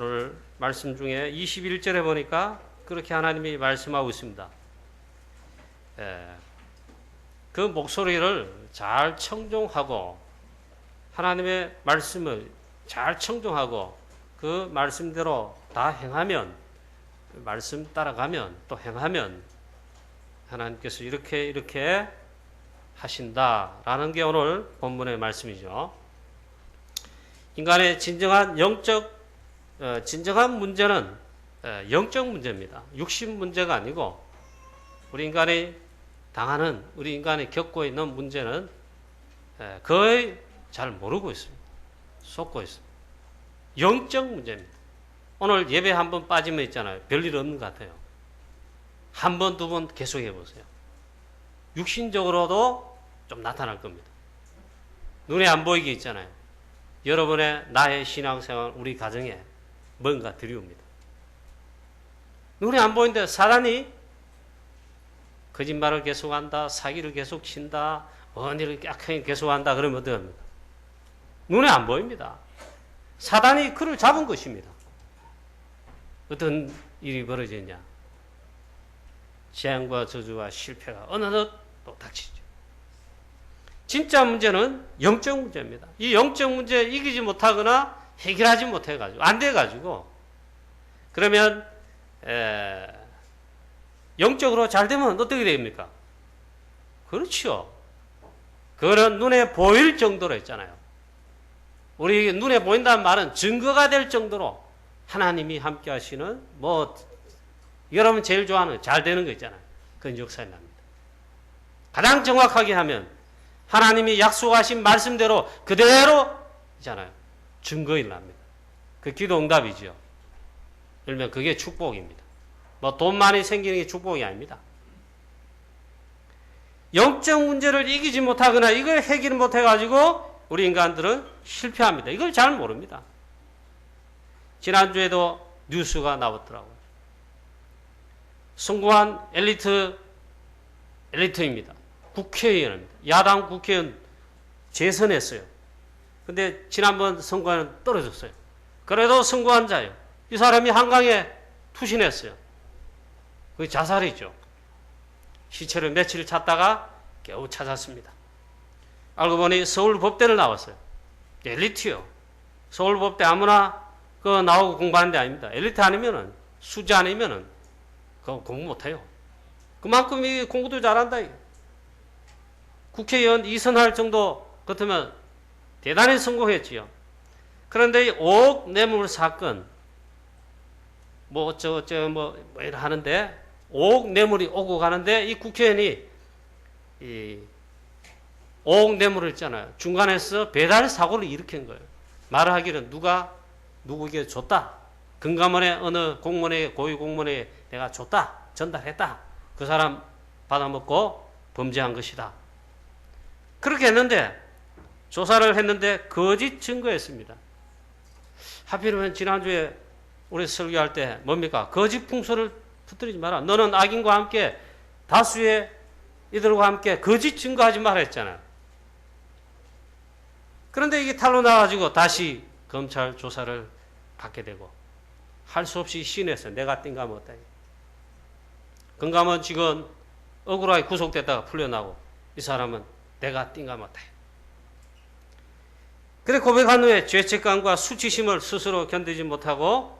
오늘 말씀 중에 21절에 보니까 그렇게 하나님이 말씀하고 있습니다. 그 목소리를 잘 청종하고 하나님의 말씀을 잘 청종하고 그 말씀대로 다 행하면, 말씀 따라가면 또 행하면 하나님께서 이렇게 하신다라는 게 오늘 본문의 말씀이죠. 인간의 진정한 문제는 영적 문제입니다. 육신 문제가 아니고 우리 인간이 겪고 있는 문제는 거의 잘 모르고 있습니다. 속고 있습니다. 영적 문제입니다. 오늘 예배 한 번 빠지면 있잖아요. 별일 없는 것 같아요. 한 번, 두 번 계속 해보세요. 육신적으로도 좀 나타날 겁니다. 눈에 안 보이게 있잖아요. 여러분의 나의 신앙생활, 우리 가정에 뭔가 들이옵니다. 눈에 안 보이는데 사단이 거짓말을 계속한다, 사기를 계속 친다, 언니를 약하게 계속한다 그러면 어떡합니까? 눈에 안 보입니다. 사단이 그를 잡은 것입니다. 어떤 일이 벌어지냐? 재앙과 저주와 실패가 어느덧 또 닥치죠. 진짜 문제는 영적 문제입니다. 이 영적 문제 이기지 못하거나 해결하지 못해가지고 안 돼가지고 그러면 영적으로 잘 되면 어떻게 됩니까? 그렇죠. 그거는 눈에 보일 정도로 했잖아요. 우리 눈에 보인다는 말은 증거가 될 정도로 하나님이 함께 하시는 여러분 제일 좋아하는 잘 되는 거 있잖아요. 그건 역사에 납니다. 가장 정확하게 하면 하나님이 약속하신 말씀대로 그대로 있잖아요. 증거일 납니다. 그 기도 응답이죠. 그러면 그게 축복입니다. 돈 많이 생기는 게 축복이 아닙니다. 영적 문제를 이기지 못하거나 이걸 해결 못해가지고 우리 인간들은 실패합니다. 이걸 잘 모릅니다. 지난주에도 뉴스가 나왔더라고요. 성공한 엘리트입니다. 국회의원입니다. 야당 국회의원 재선했어요. 근데 지난번 선거에는 떨어졌어요. 그래도 선거한 자예요. 이 사람이 한강에 투신했어요. 그게 자살이죠. 시체를 며칠 찾다가 겨우 찾았습니다. 알고 보니 서울법대를 나왔어요. 엘리트요. 서울법대 아무나 그거 나오고 공부하는 데 아닙니다. 엘리트 아니면은, 수지 아니면은 그거 공부 못해요. 그만큼 이 공부도 잘한다. 국회의원 2선 할 정도 같으면 대단히 성공했지요. 그런데 이 5억 뇌물 사건, 이래 하는데, 5억 뇌물이 오고 가는데, 이 국회의원이, 5억 뇌물을 있잖아요. 중간에서 배달 사고를 일으킨 거예요. 말을 하기는 누구에게 줬다. 금감원의 어느 공무원에게, 고위 공무원에게 내가 줬다. 전달했다. 그 사람 받아먹고 범죄한 것이다. 그렇게 했는데, 조사를 했는데, 거짓 증거였습니다. 하필이면 지난주에 우리 설교할 때 뭡니까? 거짓 풍소를 붙들이지 마라. 너는 악인과 함께 다수의 이들과 함께 거짓 증거하지 마라 했잖아요. 그런데 이게 탄로 나가지고 다시 검찰 조사를 받게 되고 할 수 없이 시인했어요. 내가 띵가 못다. 금감원 직원 억울하게 구속됐다가 풀려나고 이 사람은 내가 띵가 못다. 그래 고백한 후에 죄책감과 수치심을 스스로 견디지 못하고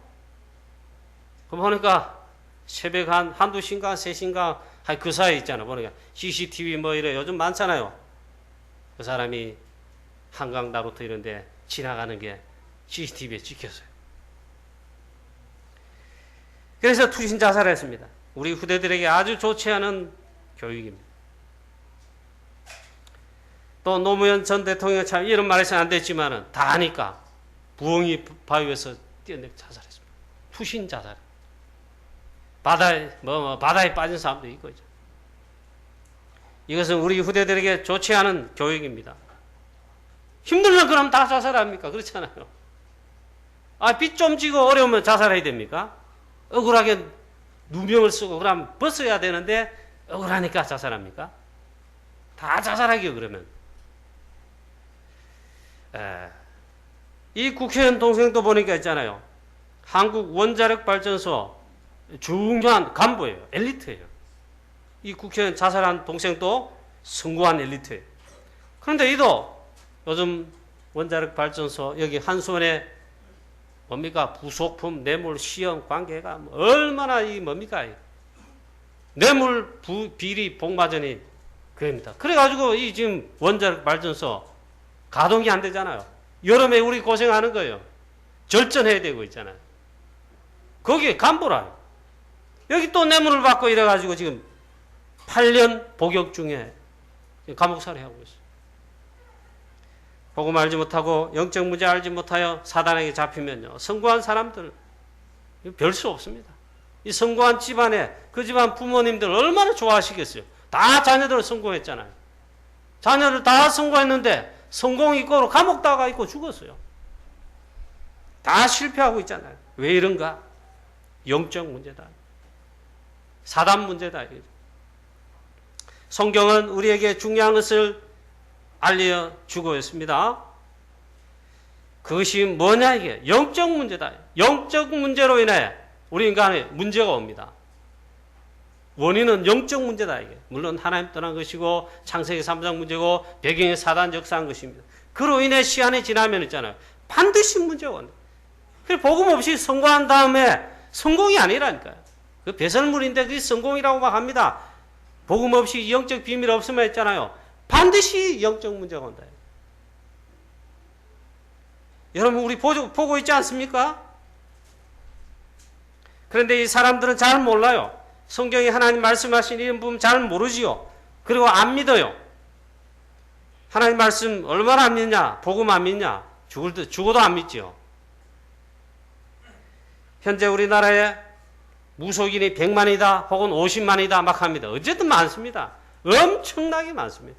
그럼 보니까 새벽 한두 시인가 세 시인가 그 사이에 있잖아. 보니까 CCTV 이래 요즘 많잖아요. 그 사람이 한강 나루터 이런 데 지나가는 게 CCTV에 찍혔어요. 그래서 투신 자살했습니다. 우리 후대들에게 아주 좋지 않은 교육입니다. 또 노무현 전 대통령 참 이런 말해서는 안 됐지만은 다 아니까 부엉이 바위 위에서 뛰어내려 자살했습니다. 투신 자살. 바다에 빠진 사람도 있고 있죠. 이것은 우리 후대들에게 좋지 않은 교육입니다. 힘들면 그럼 다 자살합니까? 그렇잖아요. 빚 좀 지고 어려우면 자살해야 됩니까? 억울하게 누명을 쓰고 그럼 벗어야 되는데 억울하니까 자살합니까? 다 자살하기요 그러면. 이 국회의원 동생도 보니까 있잖아요. 한국 원자력 발전소 중요한 간부예요. 엘리트예요. 이 국회의원 자살한 동생도 성공한 엘리트예요. 그런데 이도 요즘 원자력 발전소 여기 한수원에 뭡니까? 부속품, 뇌물, 시험 관계가 얼마나 이 뭡니까? 뇌물 비리 복마전이 그겁니다. 그래가지고 이 지금 원자력 발전소 가동이 안 되잖아요. 여름에 우리 고생하는 거예요. 절전해야 되고 있잖아요. 거기에 간부라. 여기 또 뇌물을 받고 이래가지고 지금 8년 복역 중에 감옥살이 하고 있어요. 복음 알지 못하고 영적 문제 알지 못하여 사단에게 잡히면요. 성공한 사람들 별 수 없습니다. 이 성공한 집안에 그 집안 부모님들 얼마나 좋아하시겠어요. 다 자녀들 성공했잖아요. 자녀들 다 성공했는데 성공 이고로 감옥 다가 있고 죽었어요. 다 실패하고 있잖아요. 왜 이런가? 영적 문제다. 사단 문제다. 성경은 우리에게 중요한 것을 알려주고 있습니다. 그것이 뭐냐 이게? 영적 문제다. 영적 문제로 인해 우리 인간에 문제가 옵니다. 원인은 영적 문제다 이게. 물론 하나님 떠난 것이고 창세기 3장 문제고 배경의 사단 역사한 것입니다. 그로 인해 시간이 지나면 있잖아요. 반드시 문제가 온다. 그래서 복음 없이 성공한 다음에 성공이 아니라니까요. 그 배설물인데 그게 성공이라고 막 합니다. 복음 없이 영적 비밀 없으면 했잖아요. 반드시 영적 문제가 온다. 여러분 우리 보고 있지 않습니까? 그런데 이 사람들은 잘 몰라요. 성경이 하나님 말씀하신 이런 부분 잘 모르지요. 그리고 안 믿어요. 하나님 말씀 얼마나 안 믿냐? 복음 안 믿냐? 죽어도 안 믿지요. 현재 우리나라에 무속인이 100만이다 혹은 50만이다 막 합니다. 어쨌든 많습니다. 엄청나게 많습니다.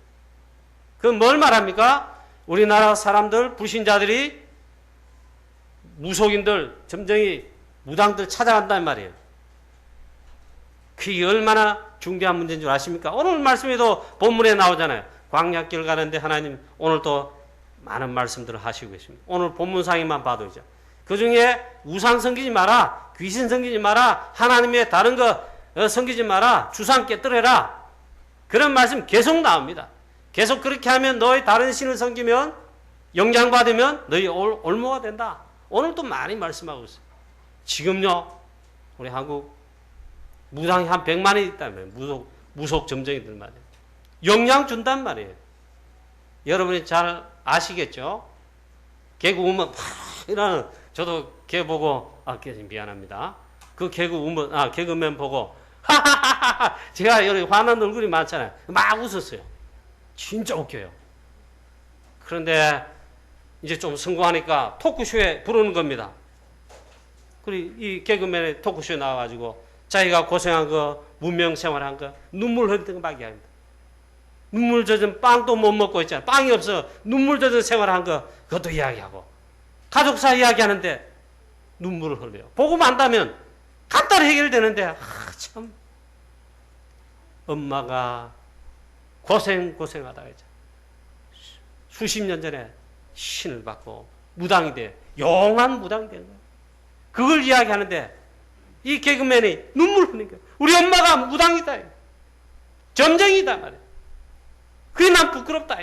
그건 뭘 말합니까? 우리나라 사람들, 불신자들이 무속인들, 점쟁이, 무당들 찾아간단 말이에요. 그게 얼마나 중대한 문제인 줄 아십니까? 오늘 말씀에도 본문에 나오잖아요. 광야길 가는데 하나님 오늘 또 많은 말씀들을 하시고 계십니다. 오늘 본문상에만 봐도 이제 그 중에 우상 섬기지 마라, 귀신 섬기지 마라, 하나님의 다른 거 섬기지 마라, 주상 깨뜨려라. 그런 말씀 계속 나옵니다. 계속 그렇게 하면 너희 다른 신을 섬기면 영향받으면 너희 올모가 된다. 오늘도 많이 말씀하고 있어요. 지금요 우리 한국 무당이 한 100만이 있다면 무속 점쟁이들 말이에요. 영향 준단 말이에요. 여러분이 잘 아시겠죠? 개그우먼 막 이러는 저도 걔 보고 미안합니다. 그 개그맨 보고 하하하하 제가 여기 화난 얼굴이 많잖아요. 막 웃었어요. 진짜 웃겨요. 그런데 이제 좀 성공하니까 토크쇼에 부르는 겁니다. 그리고 이 개그맨의 토크쇼에 나와가지고 자기가 고생한 거, 문명 생활한 거, 눈물 흘리던 거 막 이야기합니다. 눈물 젖은 빵도 못 먹고 있잖아요. 빵이 없어 눈물 젖은 생활한 거 그것도 이야기하고 가족사 이야기하는데 눈물을 흘려요. 복음 안다면 간단히 해결되는데 참 엄마가 고생하다가 이제 수십 년 전에 신을 받고 무당이 돼 용한 무당이 된 거예요. 그걸 이야기하는데 이 개그맨이 눈물 흘리는 거예요. 우리 엄마가 무당이다. 점쟁이다 말이에요. 그게 난 부끄럽다.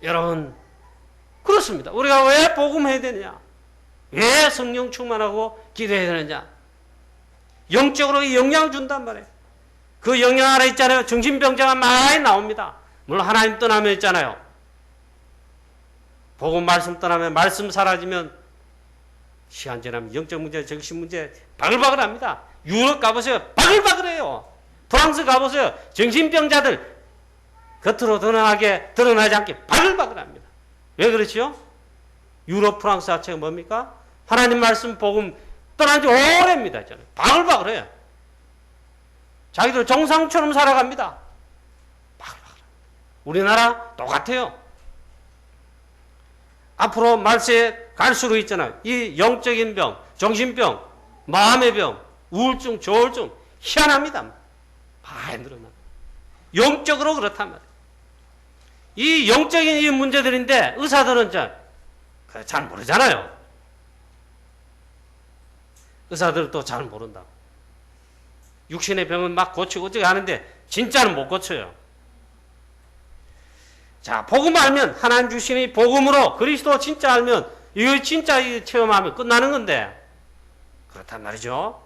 여러분 그렇습니다. 우리가 왜 복음해야 되느냐? 왜 성령 충만하고 기도해야 되느냐? 영적으로 영향을 준단 말이에요. 그 영향 아래 있잖아요. 정신병자가 많이 나옵니다. 물론 하나님 떠나면 있잖아요. 복음 말씀 떠나면 말씀 사라지면 시간 지나면 영적 문제, 정신 문제 바글바글 합니다. 유럽 가보세요. 바글바글해요. 프랑스 가보세요. 정신병자들 겉으로 드러나지 않게 바글바글합니다. 왜 그렇죠? 유럽, 프랑스 자체가 뭡니까? 하나님 말씀 복음 떠난 지 오래입니다. 바글바글해요. 자기들 정상처럼 살아갑니다. 바글바글. 우리나라 똑같아요. 앞으로 말세에 갈수록 있잖아요. 이 영적인 병, 정신병, 마음의 병, 우울증, 조울증 희한합니다. 많이 늘어납니다. 영적으로 그렇단 말이에요. 이 영적인 이 문제들인데 의사들은 잘 모르잖아요. 의사들도 잘 모른다. 육신의 병은 막 고치고 어쩌게 하는데 진짜는 못 고쳐요. 자, 복음 알면, 하나님 주신 이 복음으로 그리스도 진짜 알면, 이걸 진짜 체험하면 끝나는 건데, 그렇단 말이죠.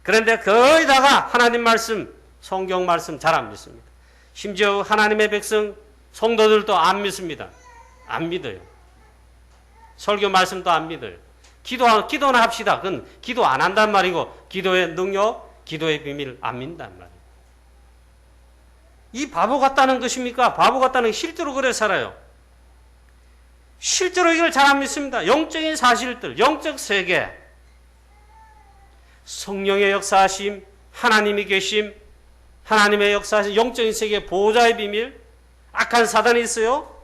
그런데 거기다가 하나님 말씀, 성경 말씀 잘 안 믿습니다. 심지어 하나님의 백성, 성도들도 안 믿습니다. 안 믿어요. 설교 말씀도 안 믿어요. 기도나 합시다. 그건 기도 안 한단 말이고, 기도의 능력, 기도의 비밀 안 믿는단 말이에요. 이 바보 같다는 것입니까? 바보 같다는 게 실제로 그래 살아요. 실제로 이걸 잘 안 믿습니다. 영적인 사실들, 영적 세계, 성령의 역사하심, 하나님이 계심, 하나님의 역사하심, 영적인 세계 보호자의 비밀, 악한 사단이 있어요.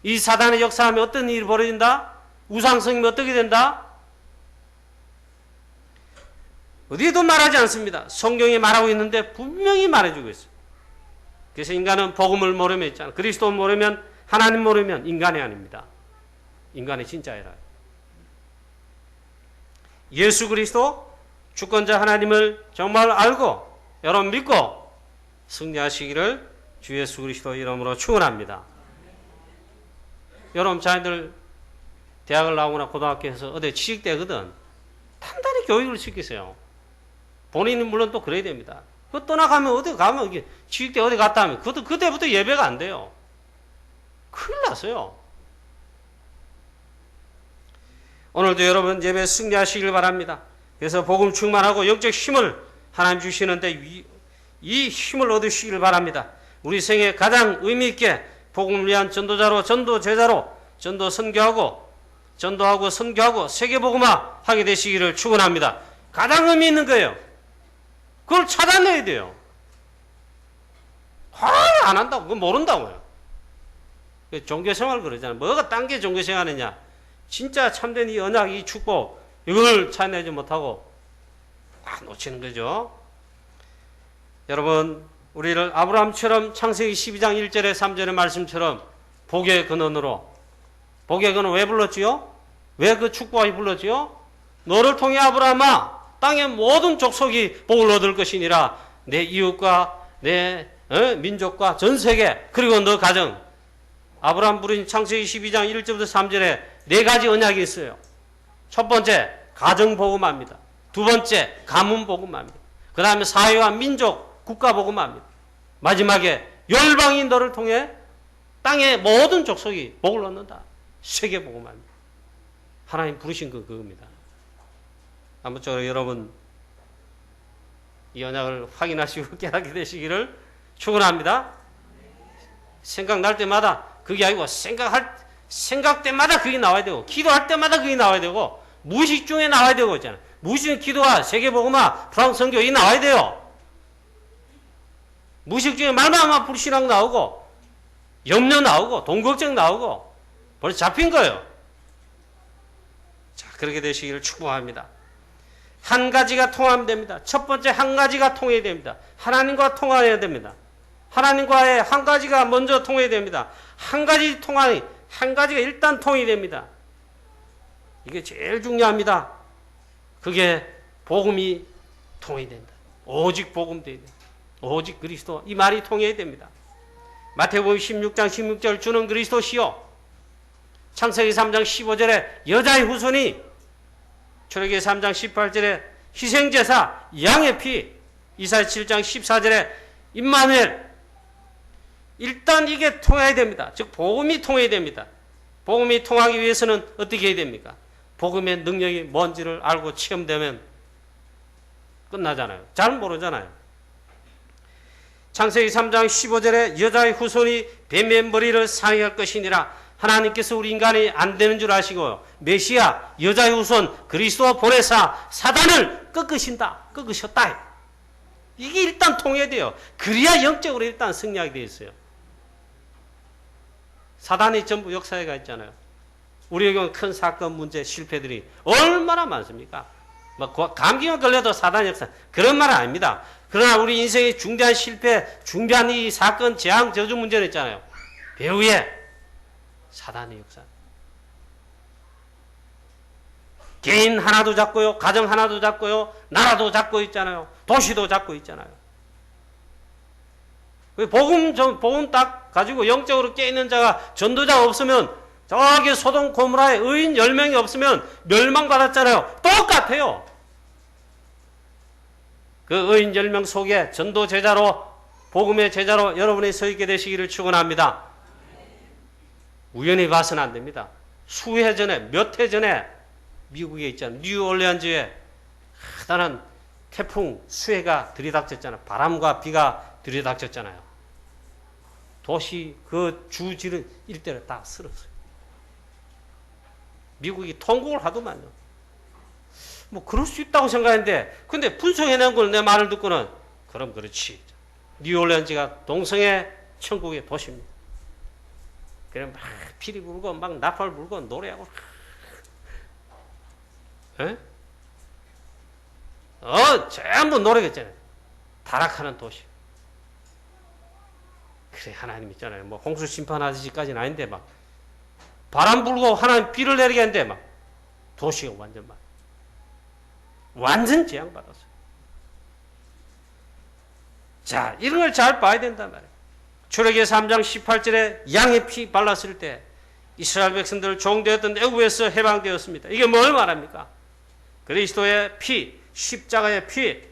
이 사단의 역사하면 어떤 일이 벌어진다? 우상성이면 어떻게 된다? 어디에도 말하지 않습니다. 성경이 말하고 있는데 분명히 말해주고 있어요. 그래서 인간은 복음을 모르면 있잖아요. 그리스도 모르면, 하나님 모르면 인간이 아닙니다. 인간이 진짜이라. 예수 그리스도 주권자 하나님을 정말 알고 여러분 믿고 승리하시기를 주 예수 그리스도 이름으로 축원합니다. 여러분 자녀들 대학을 나오거나 고등학교에서 어디 취직되거든 단단히 교육을 시키세요. 본인은 물론 또 그래야 됩니다. 그 떠나가면 어디 가면 이게 취직대 어디 갔다 하면 그때부터 예배가 안 돼요. 큰일 났어요. 오늘도 여러분 예배 승리하시길 바랍니다. 그래서 복음 충만하고 영적 힘을 하나님 주시는데 이 힘을 얻으시길 바랍니다. 우리 생에 가장 의미 있게 복음을 위한 전도자로, 전도 제자로, 전도 선교하고, 전도하고 선교하고 세계 복음화 하게 되시기를 축원합니다. 가장 의미 있는 거예요. 그걸 찾아내야 돼요. 안 한다고, 그거 모른다고요. 종교생활 그러잖아요. 뭐가 딴 게 종교생활이냐. 진짜 참된 이 언약, 이 축복, 이걸 찾아내지 못하고 놓치는 거죠. 여러분, 우리를 아브라함처럼 창세기 12장 1절에 3절의 말씀처럼 복의 근원으로, 복의 근원 왜 불렀지요? 왜 그 축복이 불렀지요? 너를 통해 아브라함아 땅의 모든 족속이 복을 얻을 것이니라. 내 이웃과 내 민족과 전 세계 그리고 너 가정. 아브라함 부른 창세기 12장 1절부터 3절에 네 가지 언약이 있어요. 첫 번째 가정 복음합니다. 두 번째 가문 복음합니다. 그 다음에 사회와 민족 국가 복음합니다. 마지막에 열방이 너를 통해 땅의 모든 족속이 복을 얻는다. 세계 복음합니다. 하나님 부르신 거 그겁니다. 아무쪼록 여러분 이 언약을 확인하시고 깨닫게 되시기를 축원합니다. 생각날 때마다 그게 아니고 생각 때마다 그게 나와야 되고 기도할 때마다 그게 나와야 되고 무의식 중에 나와야 되고 있잖아요. 무의식 중에 기도와 세계복음화 프랑스 선교 이 나와야 돼요. 무의식 중에 말만 불신앙 나오고 염려 나오고 돈 걱정 나오고 벌써 잡힌 거예요. 자, 그렇게 되시기를 축복합니다. 한 가지가 통하면 됩니다. 첫 번째 한 가지가 통해야 됩니다. 하나님과 통화해야 됩니다. 하나님과의 한 가지가 먼저 통해야 됩니다. 한 가지가 일단 통이 됩니다. 이게 제일 중요합니다. 그게 복음이 통해야 된다. 오직 복음 돼야 된다. 오직 그리스도 이 말이 통해야 됩니다. 마태복음 16장 16절 주는 그리스도시요. 창세기 3장 15절에 여자의 후손이 출애굽기 3장 18절에 희생제사 양의 피 이사야 7장 14절에 임마누엘 일단 이게 통해야 됩니다. 즉 복음이 통해야 됩니다. 복음이 통하기 위해서는 어떻게 해야 됩니까? 복음의 능력이 뭔지를 알고 체험되면 끝나잖아요. 잘 모르잖아요. 창세기 3장 15절에 여자의 후손이 뱀의 머리를 상해할 것이니라. 하나님께서 우리 인간이 안 되는 줄 아시고 메시아 여자의 후손 그리스도 보내사 사단을 꺾으셨다. 이게 일단 통해야 돼요. 그래야 영적으로 일단 승리하게 되어 있어요. 사단이 전부 역사에 가 있잖아요. 우리에게 큰 사건, 문제, 실패들이 얼마나 많습니까? 감기만 걸려도 사단 역사. 그런 말은 아닙니다. 그러나 우리 인생의 중대한 실패, 중대한 이 사건, 재앙, 저주 문제는 있잖아요. 배후에 사단의 역사. 개인 하나도 잡고요. 가정 하나도 잡고요. 나라도 잡고 있잖아요. 도시도 잡고 있잖아요. 복음 딱 가지고 영적으로 깨있는 자가 전도자가 없으면 저기 소돔 고모라에 의인 10명이 없으면 멸망받았잖아요. 똑같아요. 그 의인 10명 속에 전도 제자로 복음의 제자로 여러분이 서 있게 되시기를 축원합니다. 우연히 봐서는 안 됩니다. 수해 전에 몇 해 전에 미국에 있잖아요. 뉴올리언즈에 커다란 태풍 수해가 들이닥쳤잖아요. 바람과 비가 들이닥쳤잖아요. 도시 그 주지른 일대를 다 쓸었어요. 미국이 통곡을 하더만요. 뭐 그럴 수 있다고 생각했는데 근데 분석해낸 걸 내 말을 듣고는 그럼 그렇지. 뉴올리언즈가 동성애 천국의 도시입니다. 그래 막 피리 불고 막 나팔 불고 노래하고 전부 노래겠잖아요. 타락하는 도시. 그래 하나님 있잖아요. 뭐 홍수 심판하시기까지는 아닌데 막 바람 불고 하나님 비를 내리게 했는데 막 도시가 완전 재앙받았어요. 자, 이런 걸 잘 봐야 된단 말이에요. 출애굽기 3장 18절에 양의 피 발랐을 때 이스라엘 백성들 종되었던 애굽에서 해방되었습니다. 이게 뭘 말합니까? 그리스도의 피, 십자가의 피.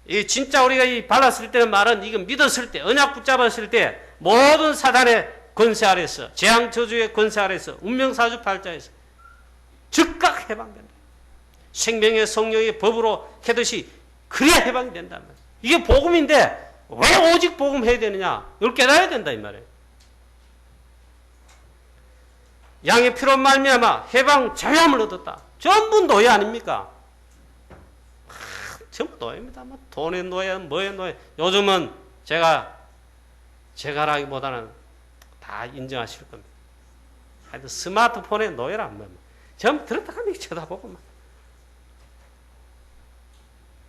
이 진짜 우리가 이 발랐을 때는 말은 이거 믿었을 때, 언약 붙잡았을 때 모든 사단의 권세 아래서, 재앙 저주의 권세 아래서, 운명사주 팔자에서 즉각 해방된다. 생명의 성령의 법으로 해듯이 그래야 해방이 된단 말이에요. 이게 복음인데 왜 오직 복음 해야 되느냐? 이걸 깨달아야 된다 이 말이에요. 양의 피로 말미암아 해방 자유함을 얻었다. 전부 노예 아닙니까? 전부 노예입니다. 뭐 돈의 노예, 뭐의 노예. 요즘은 제가라기보다는 다 인정하실 겁니다. 하여튼 스마트폰의 노예라 뭐. 전부 들었다 하면 쳐다보고만.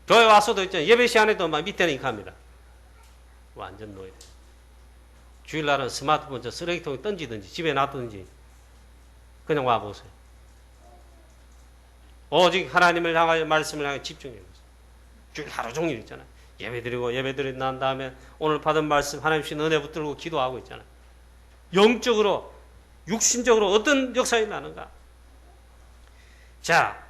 교회 와서도 있잖아요. 예배 시간에도 막 밑에는 이렇게 합니다. 완전 노예. 주일날은 스마트폰 저 쓰레기통에 던지든지 집에 놔두든지 그냥 와보세요. 오직 하나님을 향하여 말씀을 향해 집중해보세요. 주일 하루 종일 있잖아요. 예배드리고 난 다음에 오늘 받은 말씀 하나님 주신 은혜 붙들고 기도하고 있잖아요. 영적으로 육신적으로 어떤 역사가 나는가. 자,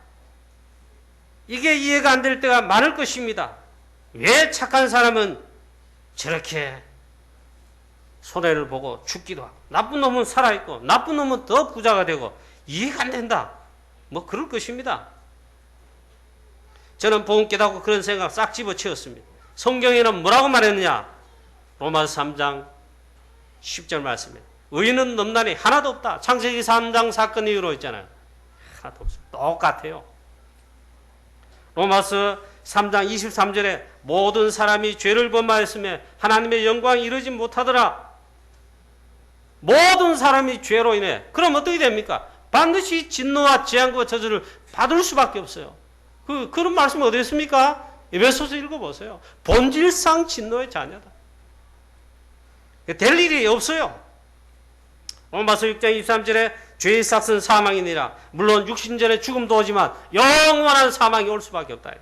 이게 이해가 안 될 때가 많을 것입니다. 왜 착한 사람은 저렇게 손해를 보고 죽기도 하고 나쁜 놈은 살아있고 나쁜 놈은 더 부자가 되고 이해가 안 된다. 뭐 그럴 것입니다. 저는 복음 깨닫고 그런 생각 싹 집어치웠습니다. 성경에는 뭐라고 말했느냐? 로마서 3장 10절 말씀에 의인은 넘나니 하나도 없다. 창세기 3장 사건 이후로 있잖아요. 하나도 없어요. 똑같아요. 로마서 3장 23절에 모든 사람이 죄를 범하였으며 하나님의 영광이 이루지 못하더라. 모든 사람이 죄로 인해. 그럼 어떻게 됩니까? 반드시 진노와 재앙과 저주를 받을 수밖에 없어요. 그런 말씀 어디 있습니까? 에베소서 읽어보세요. 본질상 진노의 자녀다. 될 일이 없어요. 로마서 6장 23절에 죄의 삭은 사망이니라. 물론 육신전에 죽음도 오지만 영원한 사망이 올 수밖에 없다.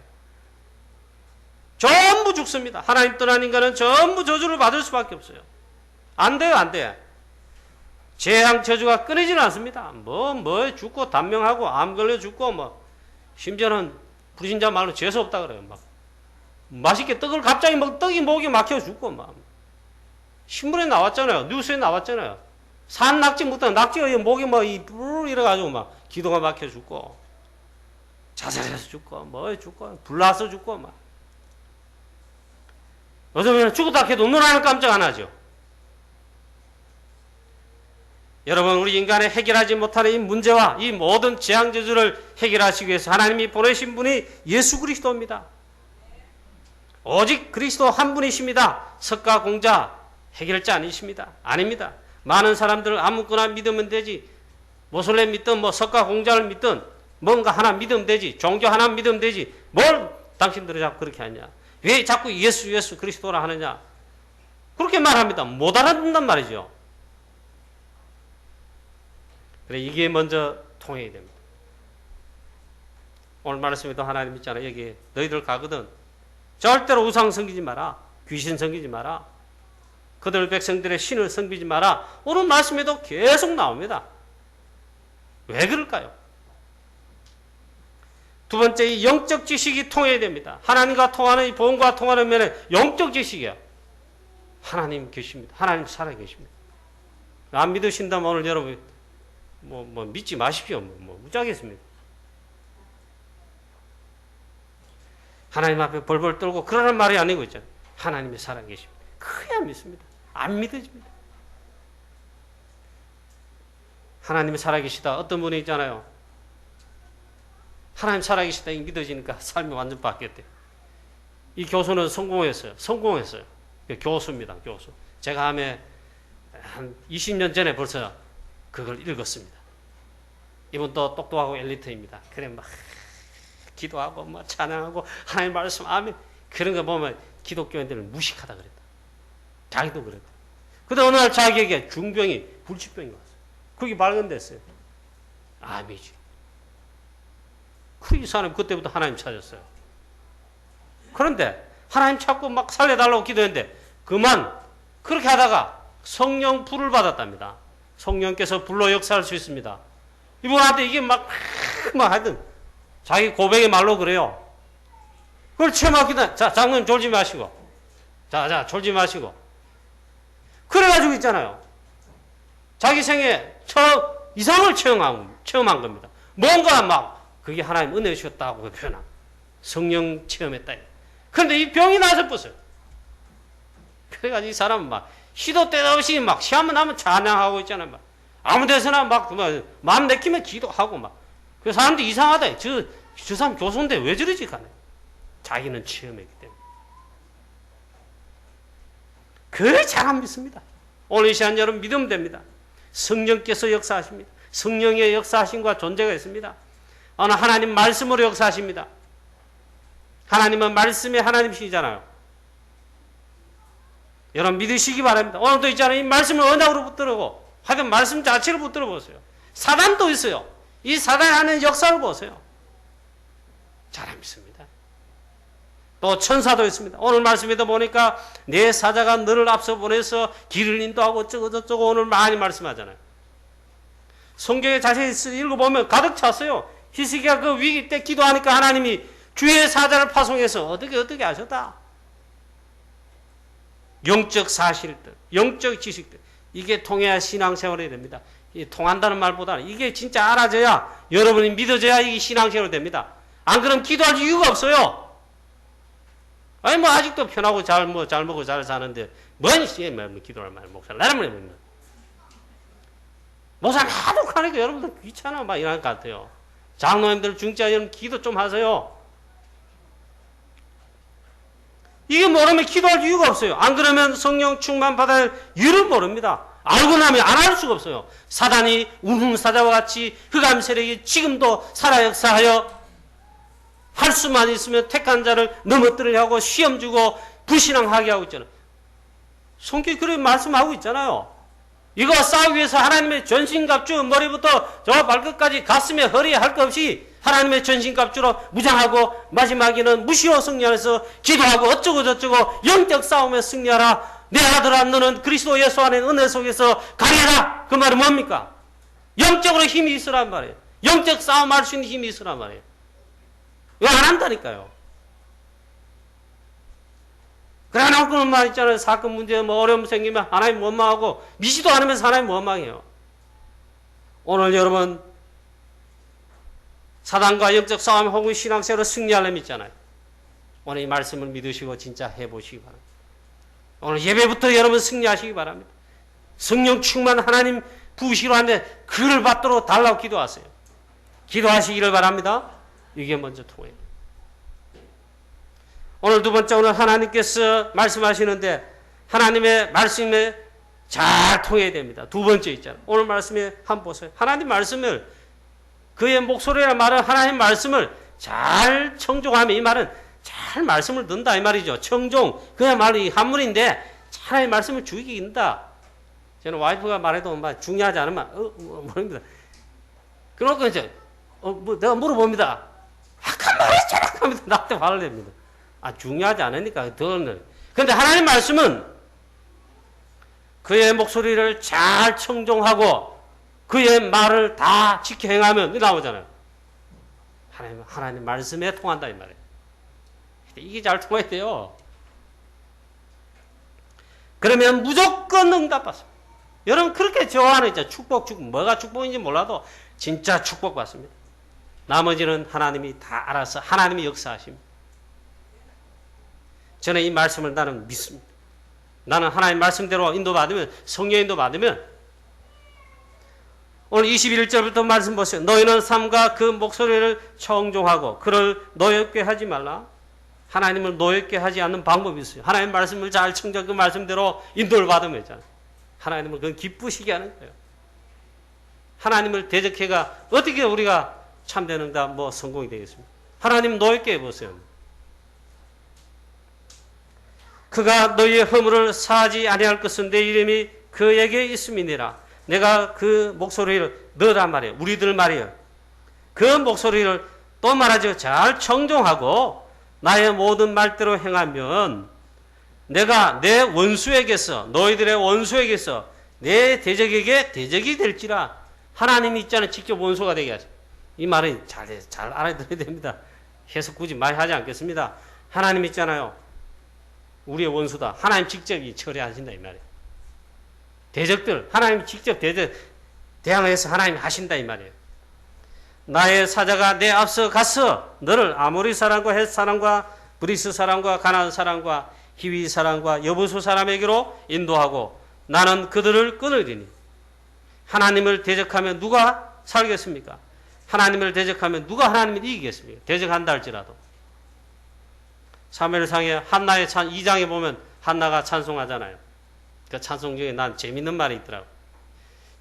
전부 죽습니다. 하나님 떠난 인간은 전부 저주를 받을 수밖에 없어요. 안 돼요, 안 돼. 재앙 저주가 끊이지는 않습니다. 뭐 죽고 단명하고 암 걸려 죽고 심지어는 불신자 말로 재수 없다 그래요. 막 맛있게 떡을 갑자기 떡이 목이 막혀 죽고 신문에 나왔잖아요. 뉴스에 나왔잖아요. 산 낙지 먹다가 낙지가 목이 이래가지고 기도가 막혀 죽고 자살해서 죽고 죽고 불나서 죽고 요즘에는 죽었다 해도 눈 하나 깜짝 안 하죠. 여러분, 우리 인간의 해결하지 못하는 이 문제와 이 모든 재앙 저주를 해결하시기 위해서 하나님이 보내신 분이 예수 그리스도입니다. 오직 그리스도 한 분이십니다. 석가 공자 해결자 아니십니다. 아닙니다. 많은 사람들은 아무거나 믿으면 되지. 모슬렘 믿든 석가 공자를 믿든 뭔가 하나 믿으면 되지. 종교 하나 믿으면 되지. 뭘 당신들이 자꾸 그렇게 하냐. 왜 자꾸 예수 그리스도라 하느냐. 그렇게 말합니다. 못 알아듣는단 말이죠. 그래, 이게 먼저 통해야 됩니다. 오늘 말씀에도 하나님 있잖아요. 여기 너희들 가거든 절대로 우상 섬기지 마라. 귀신 섬기지 마라. 그들 백성들의 신을 섬기지 마라. 오늘 말씀에도 계속 나옵니다. 왜 그럴까요? 두 번째, 이 영적 지식이 통해야 됩니다. 하나님과 통하는, 이 복음과 통하는 면에 영적 지식이야. 하나님 계십니다. 하나님 살아 계십니다. 안 믿으신다면 오늘 여러분 믿지 마십시오. 무지하겠습니다. 하나님 앞에 벌벌 떨고 그러는 말이 아니고 있잖아요. 하나님이 살아 계십니다. 그래야 믿습니다. 안 믿어집니다. 하나님이 살아계시다. 어떤 분이 있잖아요. 하나님 살아계시다. 이 믿어지니까 삶이 완전 바뀌었대요. 이 교수는 성공했어요. 교수입니다. 교수. 제가 한 20년 전에 벌써 그걸 읽었습니다. 이분도 똑똑하고 엘리트입니다. 그래 막 기도하고 막 찬양하고 하나님 말씀 아멘. 그런 거 보면 기독교인들을 무식하다 그랬다. 자기도 그랬다. 근데 어느 날 자기에게 중병이 불치병이 왔어요. 그게 발견됐어요. 암이지. 이 사람 그때부터 하나님 찾았어요. 그런데 하나님 찾고 막 살려달라고 기도했는데 그만 그렇게 하다가 성령 불을 받았답니다. 성령께서 불로 역사할 수 있습니다. 이분한테 이게 막 하여튼 자기 고백의 말로 그래요. 그걸 체험하기다. 자, 장로님 졸지 마시고. 자, 졸지 마시고. 그래가지고 있잖아요. 자기 생에 이상을 체험한 겁니다. 뭔가 막 그게 하나님 은혜 주셨다고 표현한 성령 체험했다. 그런데 이 병이 나서 벗어요. 그래가지고 이 사람은 막 시도 때도 없이 막 시험만 하면 찬양하고 있잖아요. 막 아무 데서나 막 마음 내키면 기도하고 막. 그 사람들이 이상하다. 저 사람 교수인데 왜 저러지 가네. 자기는 체험했기 때문에. 그래 잘 안 믿습니다. 오늘 이 시간 여러분 믿으면 됩니다. 성령께서 역사하십니다. 성령의 역사하심과 존재가 있습니다. 어느 하나님 말씀으로 역사하십니다. 하나님은 말씀의 하나님이시잖아요. 여러분 믿으시기 바랍니다. 오늘도 있잖아요. 이 말씀을 언약으로 붙들고 하여튼 말씀 자체를 붙들어 보세요. 사단도 있어요. 이 사단이 하는 역사를 보세요. 잘 안 믿습니다. 또 천사도 있습니다. 오늘 말씀에도 보니까 내 사자가 너를 앞서 보내서 길을 인도하고 어쩌고 오늘 많이 말씀하잖아요. 성경에 자세히 읽어보면 가득 찼어요. 히스기야 그 위기 때 기도하니까 하나님이 주의 사자를 파송해서 어떻게 하셨다. 영적 사실들, 영적 지식들 이게 통해야 신앙생활이 됩니다. 통한다는 말보다는 이게 진짜 알아져야 여러분이 믿어져야 이게 신앙생활이 됩니다. 안 그러면 기도할 이유가 없어요. 아니 아직도 편하고 잘 먹고 잘 사는데 뭔 기도할 말 목사 나라면 목사 나도 가니까 여러분들 귀찮아 막 이럴 것 같아요. 장로님들 중자 여러분 기도 좀 하세요. 이게 모르면 기도할 이유가 없어요. 안 그러면 성령 충만 받을 이유를 모릅니다. 알고 나면 안 할 수가 없어요. 사단이 운흥사자와 같이 흑암 세력이 지금도 살아 역사하여 할 수만 있으면 택한 자를 넘어뜨리려 하고 시험 주고 불신앙하게 하고 있잖아요. 성경이 그렇게 말씀하고 있잖아요. 이거와 싸우기 위해서 하나님의 전신갑주 머리부터 저 발끝까지 가슴에 허리에 할 것 없이 하나님의 전신갑주로 무장하고 마지막에는 무시로 승리하면서 기도하고 어쩌고 저쩌고 영적 싸움에 승리하라. 내 아들아 너는 그리스도 예수 안에 은혜 속에서 강해라. 그 말은 뭡니까? 영적으로 힘이 있으란 말이에요. 영적 싸움할 수 있는 힘이 있으란 말이에요. 이거 안 한다니까요. 그래 놓고는 말 있잖아요. 사건 문제 어려움 생기면 하나님 원망하고 미지도 않으면서 하나님 원망해요. 오늘 여러분 사단과 영적 싸움 혹은 신앙생활로 승리하려면 있잖아요. 오늘 이 말씀을 믿으시고 진짜 해보시기 바랍니다. 오늘 예배부터 여러분 승리하시기 바랍니다. 성령 충만 하나님 부으시로 하는데 그를 받도록 달라고 기도하세요. 기도하시기를 바랍니다. 이게 먼저 통해요. 오늘 두 번째 오늘 하나님께서 말씀하시는데 하나님의 말씀에 잘 통해야 됩니다. 두 번째 있잖아요. 오늘 말씀에 한번 보세요. 하나님 말씀을 그의 목소리라 말은 하나님 말씀을 잘 청종하면 이 말은 잘 말씀을 듣는다 이 말이죠. 청종 그야말로 이 한문인데 하나님 말씀을 주의깊게 읽는다. 저는 와이프가 말해도 중요하지 않으면 모릅니다. 그러니까 이제 내가 물어봅니다. 말이 저락하면서 나한테 화를 냅니다. 중요하지 않으니까 더는. 근데 하나님 말씀은 그의 목소리를 잘 청종하고 그의 말을 다 지켜 행하면 나오잖아요. 하나님 말씀에 통한다 이 말이에요. 이게 잘 통해야 돼요. 그러면 무조건 응답받습니다. 여러분 그렇게 좋아하는 있죠. 축복, 뭐가 축복인지 몰라도 진짜 축복받습니다. 나머지는 하나님이 다 알아서 하나님이 역사하십니다. 저는 이 말씀을 나는 믿습니다. 나는 하나님 말씀대로 인도받으면, 성령 인도받으면, 오늘 21절부터 말씀 보세요. 너희는 삶과 그 목소리를 청종하고 그를 노엽게 하지 말라. 하나님을 노엽게 하지 않는 방법이 있어요. 하나님 말씀을 잘 청정 그 말씀대로 인도를 받으면 있잖아요. 하나님을 그건 기쁘시게 하는 거예요. 하나님을 대적해가 어떻게 우리가 참된 응답 성공이 되겠습니까? 하나님 노엽게 해보세요. 그가 너희의 허물을 사하지 아니할 것은 내 이름이 그에게 있음이니라. 내가 그 목소리를 너란 말이에요. 우리들 말이에요. 그 목소리를 또 말하죠. 잘 청종하고 나의 모든 말대로 행하면 내가 내 원수에게서 너희들의 원수에게서 내 대적에게 대적이 될지라. 하나님이 있잖아요. 직접 원수가 되게 하죠. 이 말은 잘 알아들어야 됩니다. 해석 굳이 많이 하지 않겠습니다. 하나님 있잖아요. 우리의 원수다. 하나님 직접 처리하신다 이 말이에요. 대적들 하나님이 직접 대항해서 하나님이 하신다 이 말이에요. 나의 사자가 내 앞서 가서 너를 아모리 사람과 헷 사람과 브리스 사람과 가나안 사람과 히위 사람과 여부수 사람에게로 인도하고 나는 그들을 끊으리니. 하나님을 대적하면 누가 살겠습니까? 하나님을 대적하면 누가 하나님을 이기겠습니까? 대적한다 할지라도. 사무엘상에 한나의 2장에 보면 한나가 찬송하잖아요. 그 찬송 중에 난 재밌는 말이 있더라고.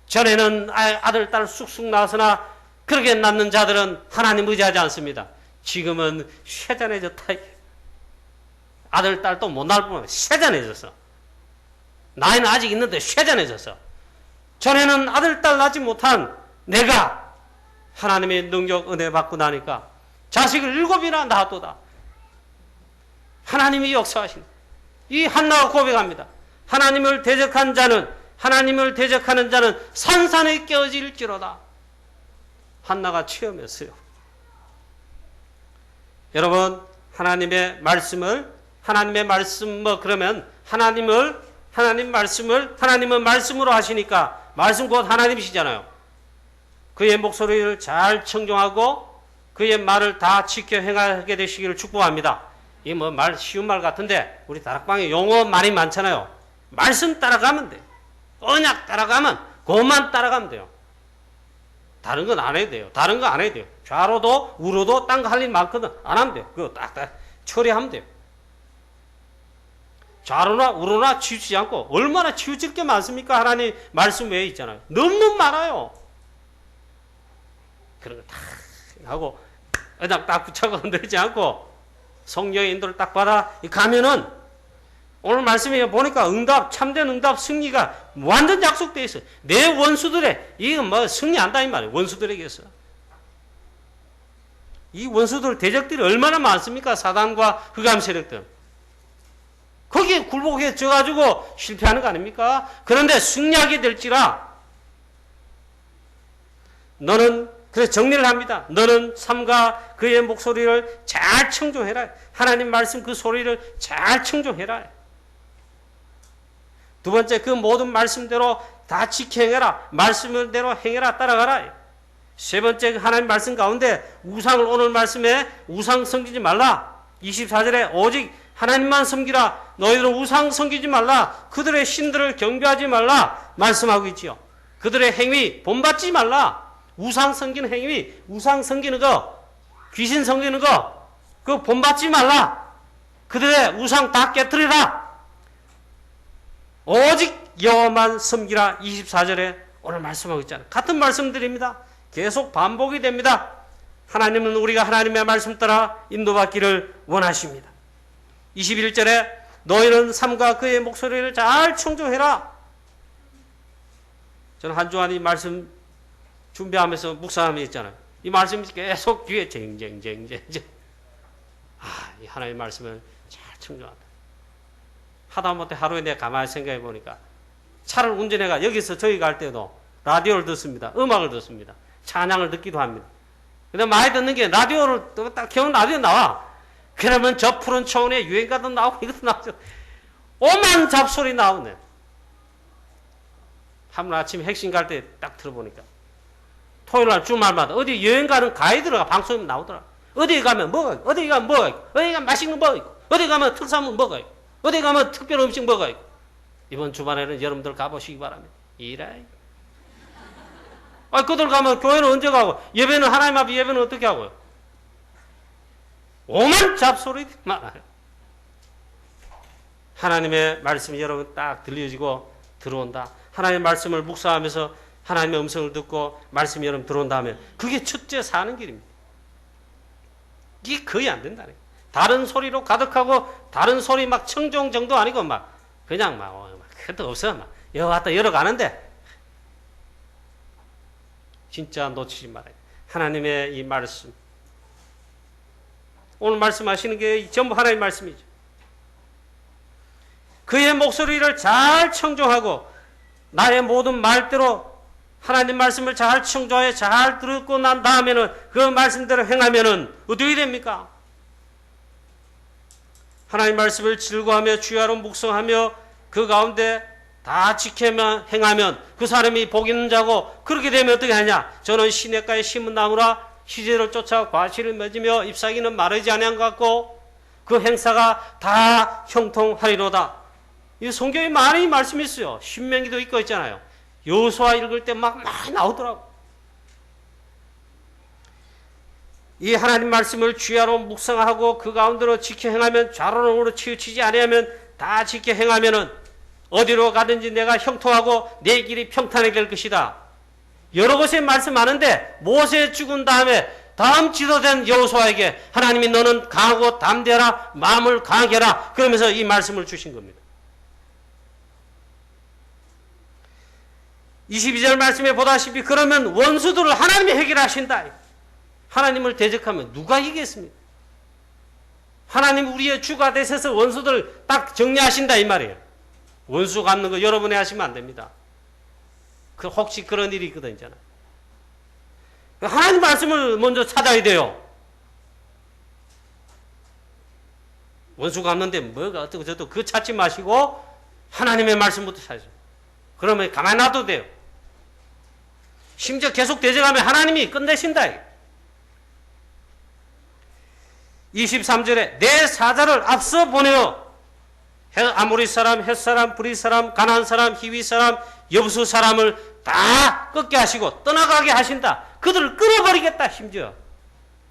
전에는 아들, 딸 쑥쑥 나서나 그렇게 낳는 자들은 하나님 의지하지 않습니다. 지금은 쇠잔해졌다. 아들, 딸도 못 낳을 뿐만 쇠잔해졌어. 나이는 아직 있는데 쇠잔해졌어. 전에는 아들, 딸 낳지 못한 내가 하나님의 능력, 은혜 받고 나니까 자식을 7이나 낳았도다. 하나님이 역사하신 이 한나가 고백합니다. 하나님을 대적한 자는 하나님을 대적하는 자는 산산에 깨어질지로다. 한나가 체험했어요. 여러분 하나님의 말씀을 그러면 하나님은 말씀으로 하시니까 말씀 곧 하나님이시잖아요. 그의 목소리를 잘 청종하고 그의 말을 다 지켜 행하게 되시기를 축복합니다. 이 쉬운 말 같은데 우리 다락방에 용어 많이 많잖아요. 말씀 따라가면 돼. 언약 따라가면 그것만 따라가면 돼요. 다른 건 안 해도 돼요. 좌로도 우로도 딴 거 할 일 많거든. 안 하면 돼요. 그거 딱 처리하면 돼요. 좌로나 우로나 치우치지 않고 얼마나 치우칠 게 많습니까? 하나님 말씀 외에 있잖아요. 너무 많아요. 그런 거 딱 하고 언약 딱 붙잡고 흔들리지 않고 성령의 인도를 딱 받아 가면은 오늘 말씀에 보니까 참된 응답 승리가 완전 약속되어 있어요. 내 원수들의 이거 승리한다 이 말이에요. 원수들에게서. 이 원수들 대적들이 얼마나 많습니까? 사단과 흑암 세력들. 거기에 굴복해 져가지고 실패하는 거 아닙니까? 그런데 승리하게 될지라 그래서 정리를 합니다. 너는 삶과 그의 목소리를 잘 청종해라. 하나님 말씀 그 소리를 잘 청종해라. 두 번째 그 모든 말씀대로 다 지켜 행해라. 말씀대로 행해라. 따라가라. 세 번째 하나님 말씀 가운데 우상을 오늘 말씀에 우상 섬기지 말라. 24절에 오직 하나님만 섬기라. 너희들은 우상 섬기지 말라. 그들의 신들을 경배하지 말라. 말씀하고 있지요. 그들의 행위 본받지 말라. 우상 섬기는 행위, 우상 섬기는 거, 귀신 섬기는 거, 그거 본받지 말라. 그들의 우상 다 깨뜨리라. 오직 여호와만 섬기라. 24절에 오늘 말씀하고 있잖아요. 같은 말씀드립니다. 계속 반복이 됩니다. 하나님은 우리가 하나님의 말씀 따라 인도받기를 원하십니다. 21절에 너희는 삶과 그의 목소리를 잘 청종해라. 저는 한 주간 이 말씀 준비하면서 묵상하며 있잖아요. 이 말씀이 계속 귀에 쟁쟁쟁쟁 이 하나님의 말씀을 잘 청정한다. 하다못해 하루에 내가 가만히 생각해 보니까 차를 운전해가 여기서 저기 갈 때도 라디오를 듣습니다. 음악을 듣습니다. 찬양을 듣기도 합니다. 근데 많이 듣는 게 라디오를 딱 켜면 라디오 나와. 그러면 저 푸른 초원에 유행가도 나오고 이것도 나오죠. 오만 잡소리 나오네. 한번 아침에 핵심 갈 때 딱 들어보니까 토요일날 주말마다 어디 여행 가는 가이드가 방송에 나오더라. 어디 가면 뭐가 있고, 어디 가면 뭐가 있고, 어디 가면 맛있는 뭐가 있고, 어디 가면 특산물 뭐가 있고, 어디 가면 특별한 음식 뭐가 있고. 이번 주말에는 여러분들 가보시기 바랍니다. 이래. 그들 가면 교회는 언제 가고, 예배는 하나님 앞에 예배는 어떻게 하고요? 오만 잡소리들이 많아요. 하나님의 말씀이 여러분 딱 들려지고 들어온다. 하나님의 말씀을 묵상하면서 하나님의 음성을 듣고 말씀이 여러분 들어온다 하면 그게 첫째 사는 길입니다. 이게 거의 안 된다는 거예요. 다른 소리로 가득하고 다른 소리 막 청종 정도 아니고 막 그냥 막 그것도 없어. 막 왔다 열어가는데 진짜 놓치지 말아요. 하나님의 이 말씀. 오늘 말씀하시는 게 전부 하나님의 말씀이죠. 그의 목소리를 잘 청종하고 나의 모든 말대로 하나님 말씀을 잘 청종해 잘 듣고 난 다음에는 그 말씀대로 행하면은 어떻게 됩니까? 하나님 말씀을 즐거워하며 주야로 묵상하며 그 가운데 다 지켜만 행하면 그 사람이 복 있는 자고 그렇게 되면 어떻게 하냐? 저는 시냇가에 심은 나무라 시제를 쫓아 과실을 맺으며 잎사귀는 마르지 아니한 것 같고 그 행사가 다 형통하리로다. 이 성경에 많이 말씀이 있어요. 신명기도 있고 있잖아요. 여호수아 읽을 때 막 많이 나오더라고. 이 하나님 말씀을 주야로 묵상하고 그 가운데로 지켜 행하면 좌로로 치우치지 아니하면 다 지켜 행하면은 어디로 가든지 내가 형통하고 내 길이 평탄하게 될 것이다. 여러 곳에 말씀하는데 모세 죽은 다음에 다음 지도된 여호수아에게 하나님이 너는 강하고 담대하라 마음을 강하게 하라 그러면서 이 말씀을 주신 겁니다. 22절 말씀에 보다시피 그러면 원수들을 하나님이 해결하신다. 하나님을 대적하면 누가 이기겠습니까? 하나님 우리의 주가 되셔서 원수들 딱 정리하신다 이 말이에요. 원수 갚는 거 여러분이 하시면 안 됩니다. 혹시 그런 일이 있거든 있잖아요. 하나님 말씀을 먼저 찾아야 돼요. 원수 갚는데 뭐가 어떻고 저떻고 그거 찾지 마시고 하나님의 말씀부터 찾으세요. 그러면 가만히 놔둬도 돼요. 심지어 계속 대적하면 하나님이 끝내신다. 23절에 내 사자를 앞서 보내어 아모리 사람, 헷 사람, 브리 사람, 가나안 사람, 히위 사람, 여부수 사람을 다 꺾게 하시고 떠나가게 하신다. 그들을 끌어버리겠다. 심지어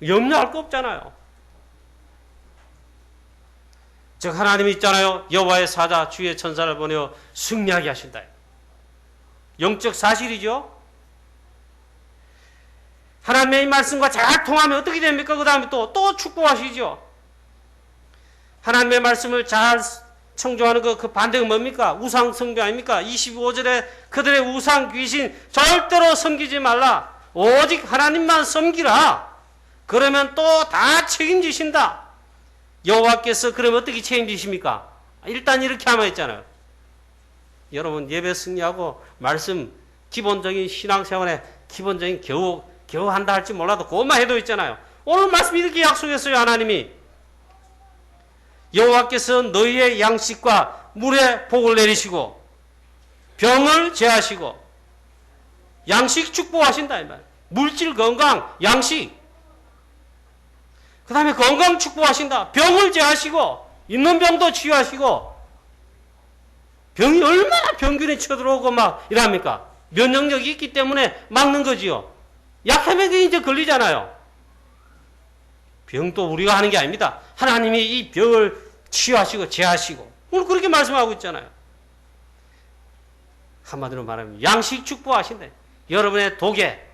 염려할 거 없잖아요. 즉 하나님이 있잖아요. 여호와의 사자 주의 천사를 보내어 승리하게 하신다. 영적 사실이죠. 하나님의 말씀과 잘 통하면 어떻게 됩니까? 그 다음에 또 축복하시죠. 하나님의 말씀을 잘 청종하는 그 반대가 뭡니까? 우상 숭배 아닙니까? 25절에 그들의 우상 귀신 절대로 섬기지 말라. 오직 하나님만 섬기라. 그러면 또 다 책임지신다. 여호와께서 그러면 어떻게 책임지십니까? 일단 이렇게 하면 있잖아요. 여러분 예배 승리하고 말씀 기본적인 신앙생활에 기본적인 겨우 한다 할지 몰라도 그것만 해도 있잖아요. 오늘 말씀 이렇게 약속했어요. 하나님이 여호와께서 너희의 양식과 물에 복을 내리시고 병을 제하시고 양식 축복하신다 이 말. 물질 건강 양식 그 다음에 건강 축복하신다. 병을 제하시고 있는 병도 치유하시고 병이 얼마나 병균이 쳐들어오고 막 이랍니까? 면역력이 있기 때문에 막는 거지요. 약하면 이제 걸리잖아요. 병도 우리가 하는 게 아닙니다. 하나님이 이 병을 치유하시고 제하시고 오늘 그렇게 말씀하고 있잖아요. 한마디로 말하면 양식 축복하신다. 여러분의 독에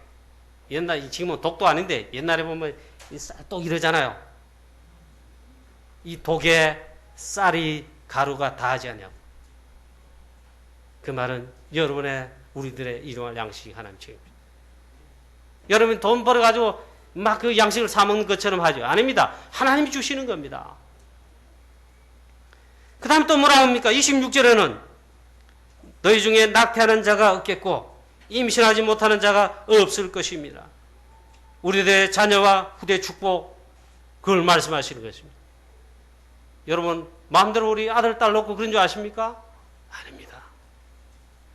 옛날 지금은 독도 아닌데 옛날에 보면 쌀독 이러잖아요. 이 독에 쌀이 가루가 다하지 않냐고. 그 말은 여러분의 우리들의 일용할 양식이 하나님 책임입니다. 여러분 돈 벌어가지고 막 그 양식을 사먹는 것처럼 하죠. 아닙니다. 하나님이 주시는 겁니다. 그 다음 또 뭐라 합니까? 26절에는 너희 중에 낙태하는 자가 없겠고 임신하지 못하는 자가 없을 것입니다. 우리들의 자녀와 후대 축복, 그걸 말씀하시는 것입니다. 여러분 마음대로 우리 아들 딸 놓고 그런 줄 아십니까? 아닙니다.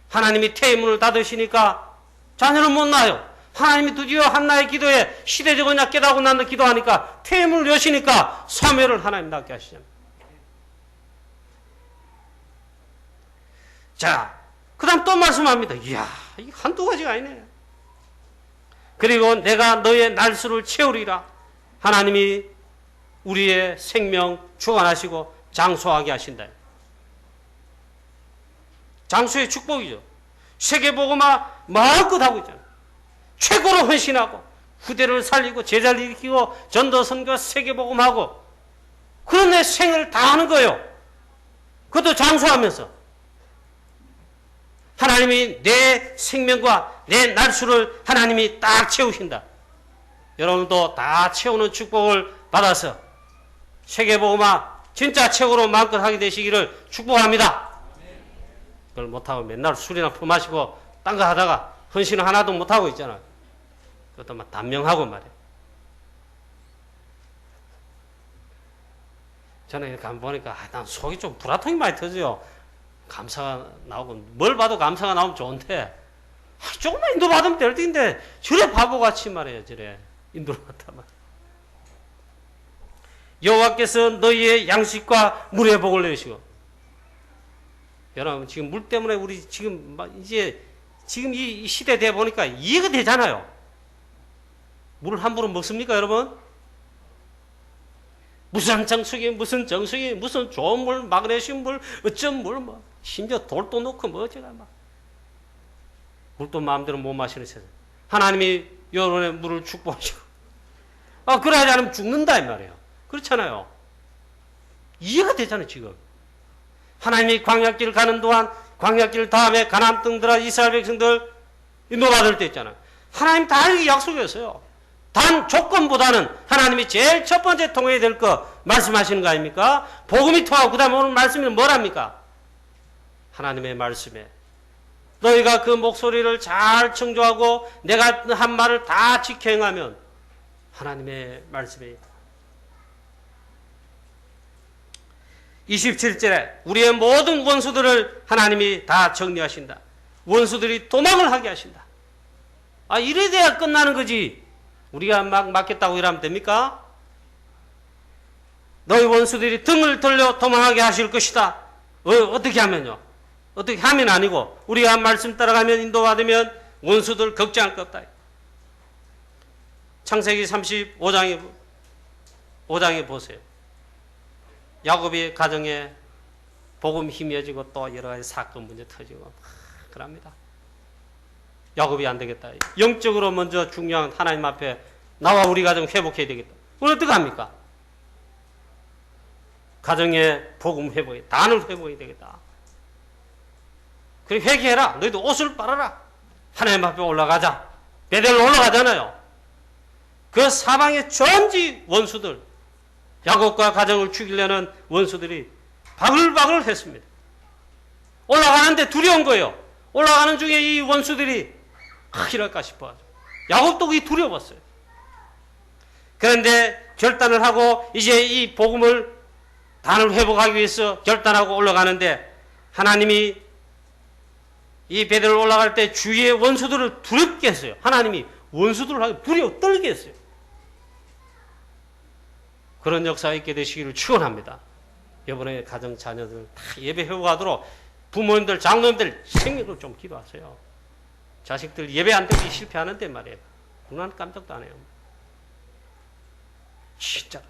하나님이 태문을 닫으시니까 자녀는 못 낳아요. 하나님이 드디어 한나의 기도에 시대적으로 깨닫고 난다 기도하니까 태문을 여시니까 사무엘을 하나님 낳게 하시잖아요. 자, 그 다음 또 말씀합니다. 이야, 이게 한두 가지가 아니네. 그리고 내가 너의 날수를 채우리라. 하나님이 우리의 생명 주관하시고 장수하게 하신다. 장수의 축복이죠. 세계복음화 마음껏 하고 있잖아요. 최고로 헌신하고 후대를 살리고 제자를 일으키고 전도선교 세계복음하고 그런 내 생을 다 하는 거예요. 그것도 장수하면서 하나님이 내 생명과 내 날수를 하나님이 딱 채우신다. 여러분도 다 채우는 축복을 받아서 세계복음화 진짜 최고로 마음껏 하게 되시기를 축복합니다. 그걸 못하고 맨날 술이나 퍼마시고 딴 거 하다가 헌신을 하나도 못하고 있잖아요. 그것도 막 단명하고 말이에요. 저는 이렇게 한번 보니까 난 속이 좀 불화통이 많이 터져요. 감사가 나오고 뭘 봐도 감사가 나오면 좋은데 조금만 인도 받으면 될 텐데 저래 바보같이 말이에요. 저래 인도를 받다 말. 여호와께서 너희의 양식과 물의 복을 내시고. 여러분 지금 물 때문에 우리 지금 이제 지금 이 시대 돼 보니까 이해가 되잖아요. 물을 함부로 먹습니까, 여러분? 무슨 정수기, 무슨 정수기, 무슨 좋은 물, 마그네슘 물, 어쩜 물, 뭐 심지어 돌도 넣고 뭐 어쩌가 막 물도 마음대로 못 마시는 세상. 하나님이 여러분의 물을 축복하시고, 그러지 않으면 죽는다 이 말이에요. 그렇잖아요. 이해가 되잖아요 지금. 하나님이 광야길 가는 동안 광야길 다음에 가나안 땅들아 이스라엘 백성들 인도받을 때 있잖아요. 하나님 다 이렇게 약속했어요. 단 조건보다는 하나님이 제일 첫 번째 통해야 될 거 말씀하시는 거 아닙니까? 복음이 통하고 그 다음에 오늘 말씀이 뭐랍니까? 하나님의 말씀에 너희가 그 목소리를 잘 청조하고 내가 한 말을 다 지켜 행하면 하나님의 말씀에 27절에 우리의 모든 원수들을 하나님이 다 정리하신다. 원수들이 도망을 하게 하신다. 이래 돼야 끝나는 거지. 우리가 막 맞겠다고 이러면 됩니까? 너희 원수들이 등을 돌려 도망하게 하실 것이다. 어떻게 하면요? 어떻게 하면 아니고 우리가 말씀 따라가면 인도받으면 원수들 걱정할 것 없다. 창세기 35장에 보세요. 야곱의 가정에 복음 희미해지고 또 여러 가지 사건 문제 터지고 그럽니다. 야곱이 안 되겠다. 영적으로 먼저 중요한 하나님 앞에 나와 우리 가정 회복해야 되겠다. 오늘 어떻게 합니까? 가정에 복음 회복해, 단을 회복해야 되겠다. 그래 회개해라. 너희도 옷을 빨아라. 하나님 앞에 올라가자. 베델로 올라가잖아요. 그 사방의 전지 원수들, 야곱과 가정을 죽이려는 원수들이 바글바글 했습니다. 올라가는데 두려운 거예요. 올라가는 중에 이 원수들이 이럴까 싶어. 야곱도 그게 두려웠어요. 그런데 결단을 하고 이제 이 복음을 단을 회복하기 위해서 결단하고 올라가는데 하나님이 이 베델을 올라갈 때 주위의 원수들을 두렵게 했어요. 하나님이 원수들을 하게 두려워 떨게 했어요. 그런 역사가 있게 되시기를 축원합니다. 이번에 가정 자녀들 다 예배 회복하도록 부모님들, 장로님들 생명을 좀 기도하세요. 자식들 예배 안 되기 실패하는데 말이에요. 그건 깜짝도 안 해요. 진짜로.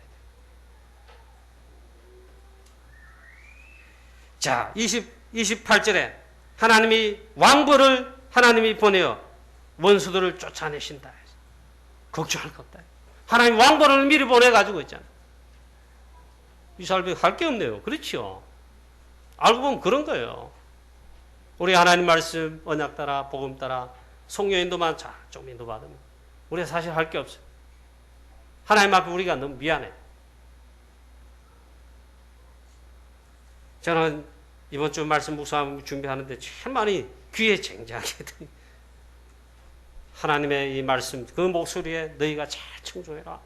자, 28절에 하나님이 왕벌을 하나님이 보내어 원수들을 쫓아내신다. 걱정할 것 없다. 하나님 왕벌을 미리 보내가지고 있잖아. 이스라엘 할 게 없네요. 그렇죠? 알고 보면 그런 거예요. 우리 하나님 말씀, 언약 따라, 복음 따라, 성령 인도만 잘 좀 인도받으면 우리가 사실 할 게 없어요. 하나님 앞에 우리가 너무 미안해. 저는 이번 주 말씀 묵상 준비하는데 참 많이 귀에 쟁쟁하게 들리. 하나님의 이 말씀, 그 목소리에 너희가 잘 청종해라.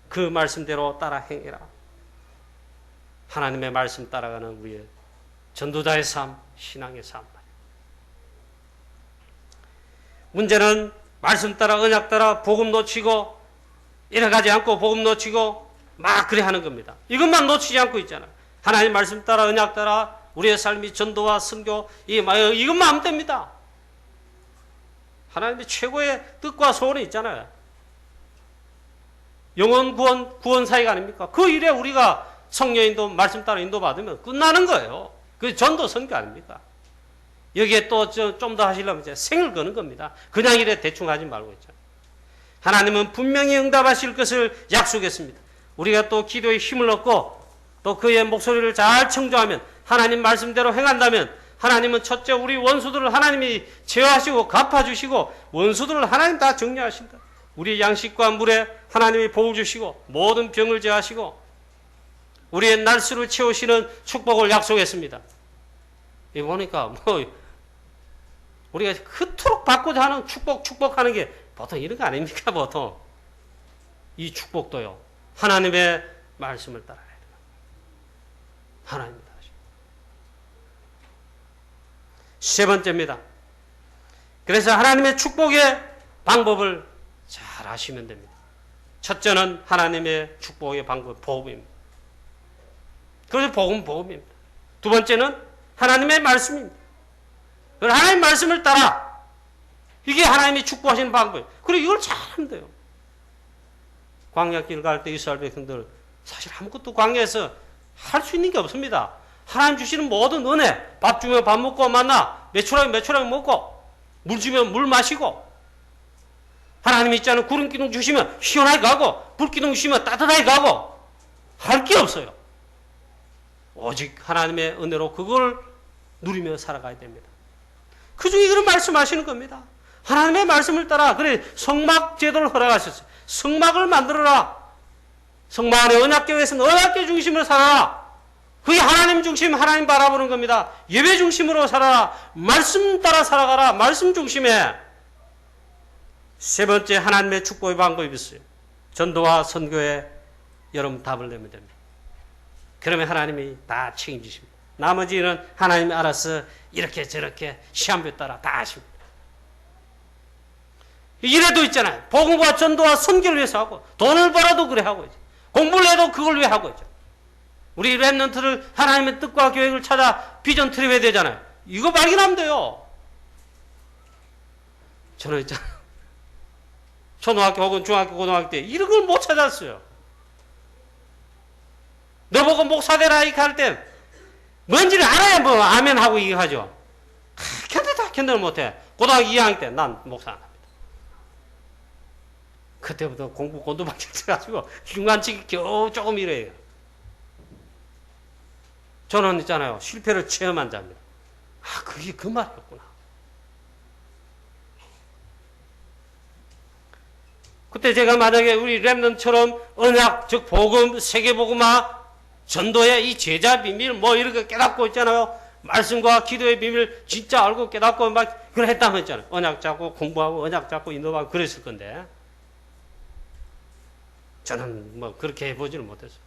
그 말씀대로 따라 행해라. 하나님의 말씀 따라가는 우리의 전도자의 삶, 신앙의 삶. 문제는 말씀 따라 언약 따라 복음 놓치고 이래가지 않고 복음 놓치고 막 그래 하는 겁니다. 이것만 놓치지 않고 있잖아요. 하나님 말씀 따라 언약 따라 우리의 삶이 전도와 선교 이것만 하면 됩니다. 하나님의 최고의 뜻과 소원이 있잖아요. 영혼 구원 사역 아닙니까? 그 일에 우리가 성령 인도 말씀 따라 인도 받으면 끝나는 거예요. 그 전도 선교 아닙니까? 여기에 또 좀 더 하시려면 이제 생을 거는 겁니다. 그냥 이래 대충 하지 말고 있잖아요. 하나님은 분명히 응답하실 것을 약속했습니다. 우리가 또 기도에 힘을 얻고 또 그의 목소리를 잘 청조하면 하나님 말씀대로 행한다면 하나님은 첫째 우리 원수들을 하나님이 제어하시고 갚아주시고 원수들을 하나님 다 정리하신다. 우리 양식과 물에 하나님이 복을 주시고 모든 병을 제하시고 우리의 날수를 채우시는 축복을 약속했습니다. 이거 보니까 우리가 그토록 받고자 하는 축복하는 게 보통 이런 거 아닙니까? 보통 이 축복도요 하나님의 말씀을 따라야 돼요. 하나님을 따라야 돼요. 세 번째입니다. 그래서 하나님의 축복의 방법을 잘 아시면 됩니다. 첫째는 하나님의 축복의 방법, 복음입니다. 그래서 복음입니다. 두 번째는 하나님의 말씀입니다. 하나님의 말씀을 따라 이게 하나님이 축복하시는 방법이에요. 그리고 이걸 잘하면 돼요. 광야길 갈 때 이스라엘 백성들 사실 아무것도 광야에서 할 수 있는 게 없습니다. 하나님 주시는 모든 은혜, 밥 주면 밥 먹고 만나, 매출하면 먹고, 물 주면 물 마시고, 하나님이 있잖아요. 구름 기둥 주시면 시원하게 가고, 불 기둥 주시면 따뜻하게 가고, 할 게 없어요. 오직 하나님의 은혜로 그걸 누리며 살아가야 됩니다. 그 중에 그런 말씀하시는 겁니다. 하나님의 말씀을 따라, 그래, 성막 제도를 허락하셨어요. 성막을 만들어라. 성막 안에 언약궤에서는 언약궤 중심으로 살아라. 그게 하나님 중심, 하나님 바라보는 겁니다. 예배 중심으로 살아라. 말씀 따라 살아가라. 말씀 중심에. 세 번째 하나님의 축복의 방법이 있어요. 전도와 선교에 여러분 답을 내면 됩니다. 그러면 하나님이 다 책임지십니다. 나머지는 하나님이 알아서 이렇게 저렇게 시한표 따라 다 하십니다. 이래도 있잖아요. 복음과 전도와 선교를 위해서 하고 돈을 벌어도 그래 하고 있죠. 공부를 해도 그걸 위해 하고 있죠. 우리 랩런트를 하나님의 뜻과 계획을 찾아 비전 트립해야 되잖아요. 이거 발견하면 돼요. 저는 있잖아요. 초등학교 혹은 중학교 고등학교 때 이런 걸 못 찾았어요. 너보고 목사 되라 이렇게 할 때 뭔지를 알아야 뭐 아멘 하고 이거 하죠. 견뎌도 못해. 고등학교 2학년 때 난 목사 안 합니다. 그때부터 공부 곤두박질 쳐가지고 중간치기 겨우 조금 이래요. 저는 있잖아요. 실패를 체험한 자입니다. 아, 그게 그 말이었구나. 그때 제가 만약에 우리 랩런처럼 언약, 즉 복음, 세계복음화, 전도의 이 제자 비밀 뭐 이렇게 깨닫고 있잖아요. 말씀과 기도의 비밀 진짜 알고 깨닫고 막 그걸 했다면 했잖아요. 언약 잡고 공부하고 언약 잡고 인도하고 그랬을 건데 저는 뭐 그렇게 해보지는 못했어요.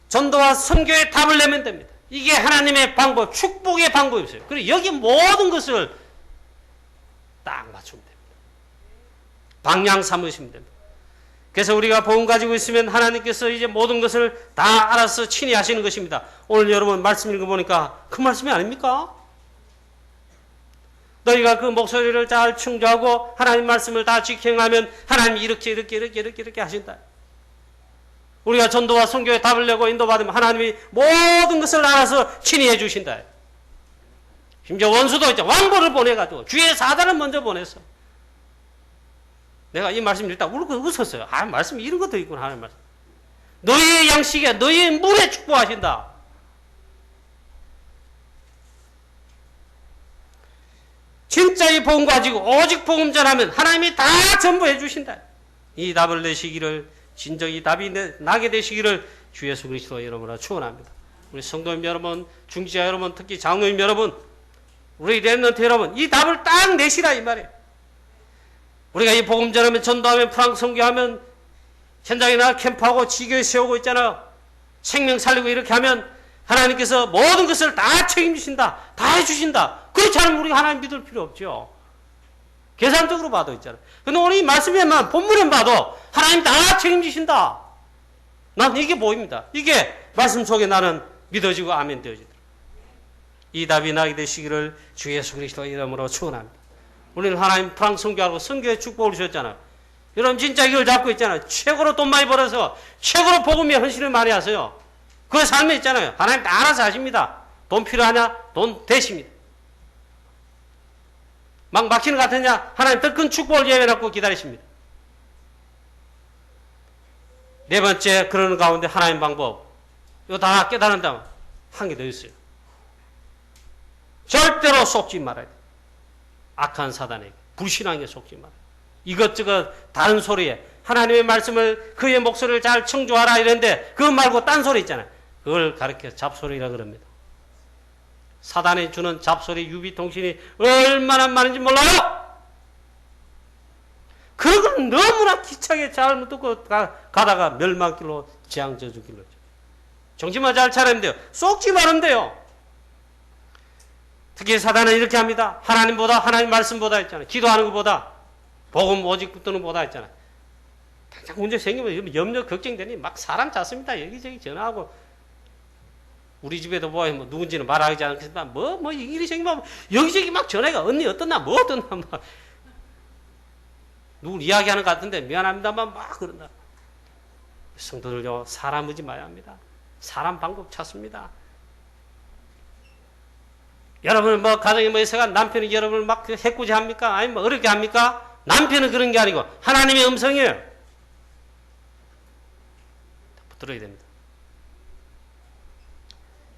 전도와 선교에 답을 내면 됩니다. 이게 하나님의 방법, 축복의 방법이 있어요. 그리고 여기 모든 것을 딱 맞추면 됩니다. 방향 삼으시면 됩니다. 그래서 우리가 복음 가지고 있으면 하나님께서 이제 모든 것을 다 알아서 친히 하시는 것입니다. 오늘 여러분 말씀 읽어보니까 그 말씀이 아닙니까? 너희가 그 목소리를 잘 충조하고 하나님 말씀을 다 지켜하면 하나님이 이렇게 하신다. 우리가 전도와 선교에 답을 내고 인도받으면 하나님이 모든 것을 알아서 친히 해주신다. 심지어 원수도 있죠. 왕보를 보내가지고 주의 사단을 먼저 보냈어. 내가 이 말씀 읽다 울고 웃었어요. 아, 말씀이 이런 것도 있구나 하는 말씀. 너희의 양식에 너희의 물에 축복하신다. 진짜 이 복음 가지고 오직 복음 전하면 하나님이 다 전부 해주신다. 이 답을 내시기를 진정이 답이 나게 되시기를 주 예수 그리스도 이름으로 축원합니다. 우리 성도님 여러분, 중지자 여러분, 특히 장로님 여러분, 우리 렘넌트 여러분, 이 답을 딱 내시라 이 말이에요. 우리가 이 복음 전하면, 전도하면, 프랑스 선교하면, 현장에 나가 캠프하고 지교에 세우고 있잖아요. 생명 살리고 이렇게 하면 하나님께서 모든 것을 다 책임지신다, 다 해주신다. 그렇지 않으면 우리가 하나님 믿을 필요 없죠. 계산적으로 봐도 있잖아요. 근데 오늘 이 말씀에만, 본문에 봐도 하나님 다 책임지신다. 난 이게 보입니다. 이게 말씀 속에 나는 믿어지고 아멘 되어지더라. 이 답이 나게 되시기를 주 예수 그리스도 이름으로 축원합니다. 우리는 하나님 프랑스 선교하고 선교의 축복을 주셨잖아요. 여러분 진짜 이걸 잡고 있잖아요. 최고로 돈 많이 벌어서 최고로 복음에 헌신을 많이 하세요. 그 삶에 있잖아요. 하나님 다 알아서 하십니다. 돈 필요하냐? 돈 되십니다. 막 막히는 것 같으냐? 하나님 더 큰 축복을 예배해놓고 기다리십니다. 네 번째, 그러는 가운데 하나님 방법. 이거 다 깨달은다면 한 개 더 있어요. 절대로 속지 말아야 돼. 악한 사단에게, 불신앙에 속지 말아야 돼. 이것저것 다른 소리에 하나님의 말씀을, 그의 목소리를 잘 청조하라 이랬는데 그거 말고 딴 소리 있잖아요. 그걸 가르쳐 잡소리라 그럽니다. 사단이 주는 잡소리, 유비통신이 얼마나 많은지 몰라요? 그런 건 너무나 기차게 잘못 듣고 가다가 멸망길로 재앙저주길로. 정신만 잘 차리면 돼요. 쏙지 말으면 돼요. 특히 사단은 이렇게 합니다. 하나님보다, 하나님 말씀보다 있잖아요. 기도하는 것보다, 복음 오직 붙드는 것보다 있잖아요. 당장 문제 생기면 염려, 걱정되니 막 사람 잡습니다. 여기저기 전화하고. 우리 집에도 뭐 누군지는 말하지 않겠지만 뭐 일이 생기면 여기저기 막 전화가 언니 어떻나 뭐 어떻나 막 누굴 이야기하는 것 같은데 미안합니다만 막 그런다. 성도들요, 사람 의지 마야 합니다. 사람 방법 찾습니다. 여러분 뭐 가정에 뭐 있어가 남편이 여러분을 막 해코지 합니까? 아니면 뭐 어렵게 합니까? 남편은 그런 게 아니고 하나님의 음성이에요. 붙들어야 됩니다.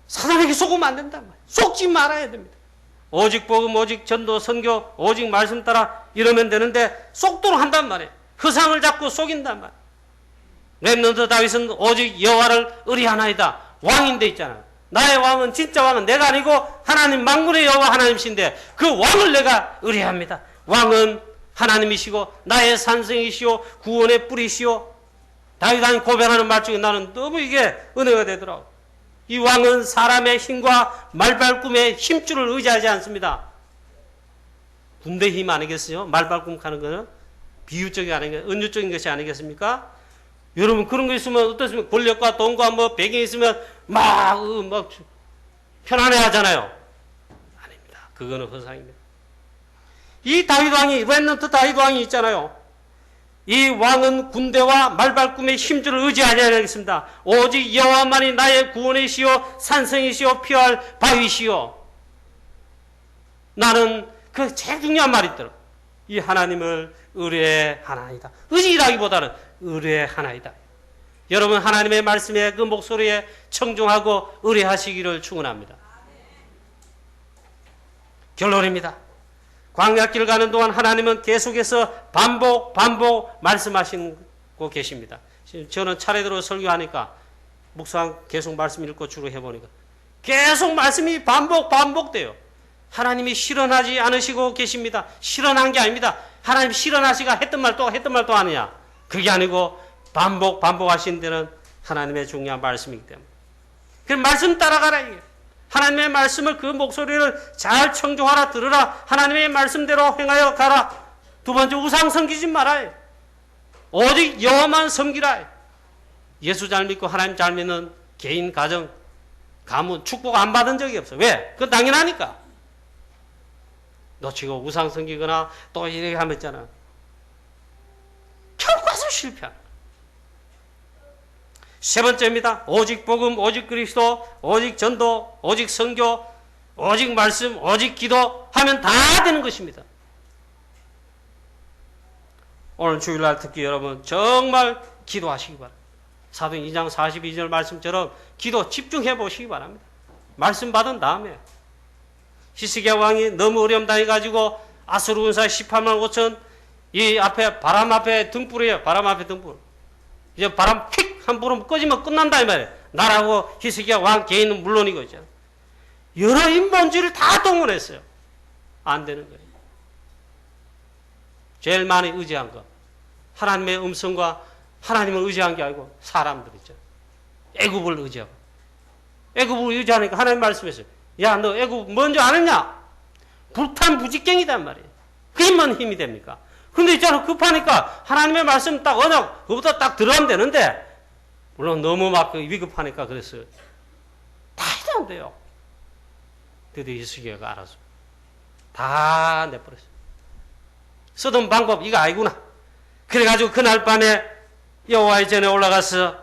사단에게 속으면 안 된다. 속지 말아야 됩니다. 오직 복음, 오직 전도, 선교, 오직 말씀 따라 이러면 되는데 속도록 한단 말이에요. 허상을 잡고 속인단 말이에요. 렘넌트 다윗은 오직 여호와를 의리하나이다. 왕인데 있잖아요. 나의 왕은, 진짜 왕은 내가 아니고 하나님 만군의 여호와 하나님이신데 그 왕을 내가 의리합니다. 왕은 하나님이시고 나의 산성이시오, 구원의 뿌리시오. 다윗이 고백하는 말 중에 나는 너무 이게 은혜가 되더라고. 이 왕은 사람의 힘과 말발꿈의 힘줄을 의지하지 않습니다. 군대 힘 아니겠어요? 말발꿈 하는 거는 비유적인 아니겠, 은유적인 것이 아니겠습니까? 여러분 그런 거 있으면 어떻습니까? 권력과 돈과 뭐 배경이 있으면 막 편안해 하잖아요. 아닙니다. 그거는 허상입니다. 이 다윗 왕이, 렘넌트 다윗 왕이 있잖아요. 이 왕은 군대와 말발꿈의 힘줄을 의지하지 않겠습니다. 오직 여호와만이 나의 구원이시오, 산성이시오, 피할 바위시오. 나는 그 제일 중요한 말이 있더라. 이 하나님을 의뢰하나이다. 의지라기보다는 의뢰하나이다. 여러분 하나님의 말씀에 그 목소리에 청종하고 의뢰하시기를 축원합니다. 결론입니다. 광야길 가는 동안 하나님은 계속해서 반복 말씀하시고 계십니다. 저는 차례대로 설교하니까 묵상 계속 말씀 읽고 주로 해보니까 계속 말씀이 반복돼요. 하나님이 실현하지 않으시고 계십니다. 실현한 게 아닙니다. 하나님 실현하시가 했던 말 또 하느냐. 그게 아니고 반복하신 데는 하나님의 중요한 말씀이기 때문에. 그럼 말씀 따라가라 이게. 하나님의 말씀을 그 목소리를 잘 청종하라, 들으라. 하나님의 말씀대로 행하여 가라. 두 번째, 우상 섬기지 말아요. 오직 여호와만 섬기라. 예수 잘 믿고 하나님 잘 믿는 개인, 가정, 가문, 축복 안 받은 적이 없어. 왜? 그건 당연하니까. 놓치고 우상 섬기거나 또 이렇게 하면 있잖아. 결과서 실패하는. 세 번째입니다. 오직 복음, 오직 그리스도, 오직 전도, 오직 선교, 오직 말씀, 오직 기도 하면 다 되는 것입니다. 오늘 주일날 특히 여러분 정말 기도하시기 바랍니다. 사도행 2장 42절 말씀처럼 기도 집중해 보시기 바랍니다. 말씀 받은 다음에 히스기야 왕이 너무 어려움 당해가지고 아수르 군사 18만 5천 이 앞에 바람 앞에 등불이에요. 바람 앞에 등불. 이제 바람 휙 한 불음 꺼지면 끝난다 이 말이에요. 나라고 히스기야 왕 개인은 물론이고 있잖아요. 여러 인본주의를 다 동원했어요. 안 되는 거예요. 제일 많이 의지한 거. 하나님의 음성과 하나님을 의지한 게 아니고 사람들이죠. 애굽을 의지하고. 애굽을 의지하니까 하나님 말씀했어요. 야, 너 애굽 먼저 안 했냐? 불탄부직갱이단 말이에요. 그것만 힘이 됩니까? 근데 있잖아, 급하니까 하나님의 말씀 딱 언약, 그거부터 딱 들어가면 되는데, 물론 너무 막 위급하니까 그랬어요. 다 해도 안 돼요. 드디어 히스기야가 알아서. 다 내버렸어요. 쓰던 방법, 이거 아니구나. 그래가지고 그날 밤에 여호와의 전에 올라가서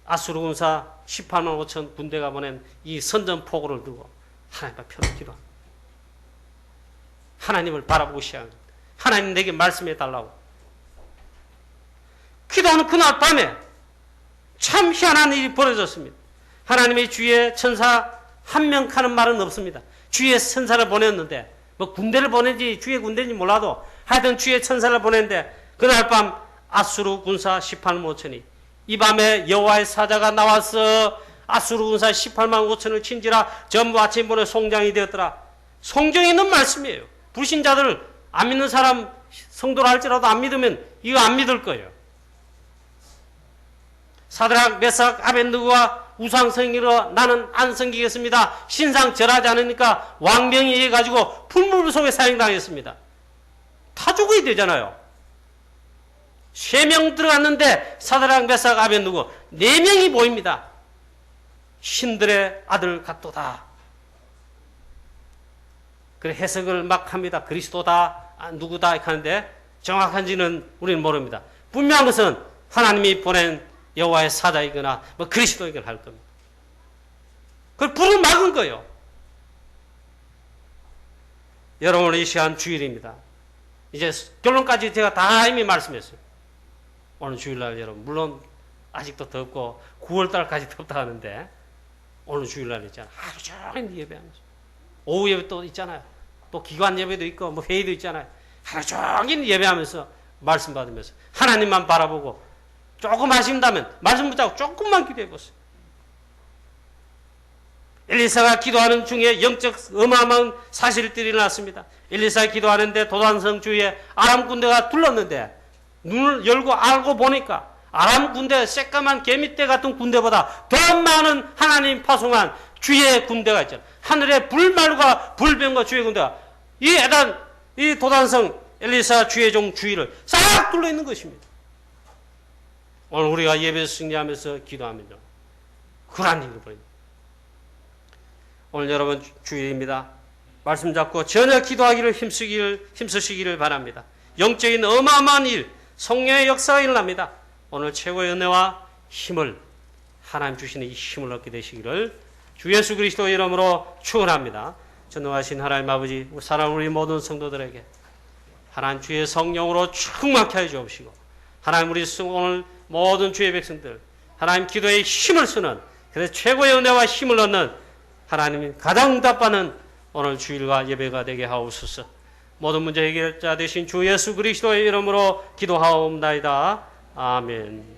아수르 군사 18만 5천 군대가 보낸 이 선전포고를 들고 하나님 앞에 펴놓고 기도합니다. 하나님을 바라보고 시작합니다. 하나님 내게 말씀해 달라고. 기도하는 그날 밤에 참 희한한 일이 벌어졌습니다. 하나님의 주의 천사 한 명 하는 말은 없습니다. 주의 천사를 보냈는데 뭐 군대를 보낸지 주의 군대인지 몰라도 하여튼 주의 천사를 보냈는데 그날 밤 아수르 군사 18만 5천이 이 밤에 여호와의 사자가 나와서 아수르 군사 18만 5천을 친지라 전부 아침번에 송장이 되었더라. 성경에 있는 말씀이에요. 불신자들 안 믿는 사람 성도라 할지라도 안 믿으면 이거 안 믿을 거예요. 사드락, 메삭, 아벤느고가 우상성이로 나는 안 섬기겠습니다. 신상 절하지 않으니까 왕명이 해가지고 풀물 속에 사형당했습니다. 다 죽어야 되잖아요. 3명 들어갔는데 사드락, 메삭, 아벤느고 4명이 보입니다. 신들의 아들 같도다. 그래 해석을 막 합니다. 그리스도다, 누구다 이렇게 하는데 정확한지는 우리는 모릅니다. 분명한 것은 하나님이 보낸 여호와의 사자이거나 뭐 그리스도이거나 할 겁니다. 그걸 불을 막은 거예요. 여러분 이 시간 주일입니다. 이제 결론까지 제가 다 이미 말씀했어요. 오늘 주일날 여러분 물론 아직도 덥고 9월달까지 덥다 하는데 오늘 주일날 있잖아요. 하루 종일 예배하면서 오후 예배 또 있잖아요. 또 기관 예배도 있고 뭐 회의도 있잖아요. 하루 종일 예배하면서 말씀 받으면서 하나님만 바라보고 조금 하신다면 말씀 붙잡고 조금만 기도해 보세요. 엘리사가 기도하는 중에 영적 어마어마한 사실들이 일어났습니다. 엘리사가 기도하는데 도단성 주위에 아람 군대가 둘렀는데 눈을 열고 알고 보니까 아람 군대 새까만 개미떼 같은 군대보다 더 많은 하나님 파송한 주의 군대가 있잖아요. 하늘에 불말과 불병과 주의 군대가 이 도단성 엘리사 주의 종 주위를 싹 둘러 있는 것입니다. 오늘 우리가 예배에서 승리하면서 기도하면요. 그런 일이 벌어집니다. 오늘 여러분 주일입니다. 말씀 잡고 전혀 기도하기를 힘쓰시기를 바랍니다. 영적인 어마어마한 일, 성령의 역사가 일어납니다. 오늘 최고의 은혜와 힘을 하나님 주시는 이 힘을 얻게 되시기를 주 예수 그리스도의 이름으로 축원합니다. 전능하신 하나님 아버지, 사랑하는 우리 모든 성도들에게 하나님 주의 성령으로 충만케 해 주옵시고 하나님 우리 오늘 모든 주의 백성들 하나님 기도에 힘을 쓰는 그래서 최고의 은혜와 힘을 얻는 하나님이 가장 답받는 오늘 주일과 예배가 되게 하옵소서. 모든 문제 해결자 되신 주 예수 그리스도의 이름으로 기도하옵나이다. 아멘.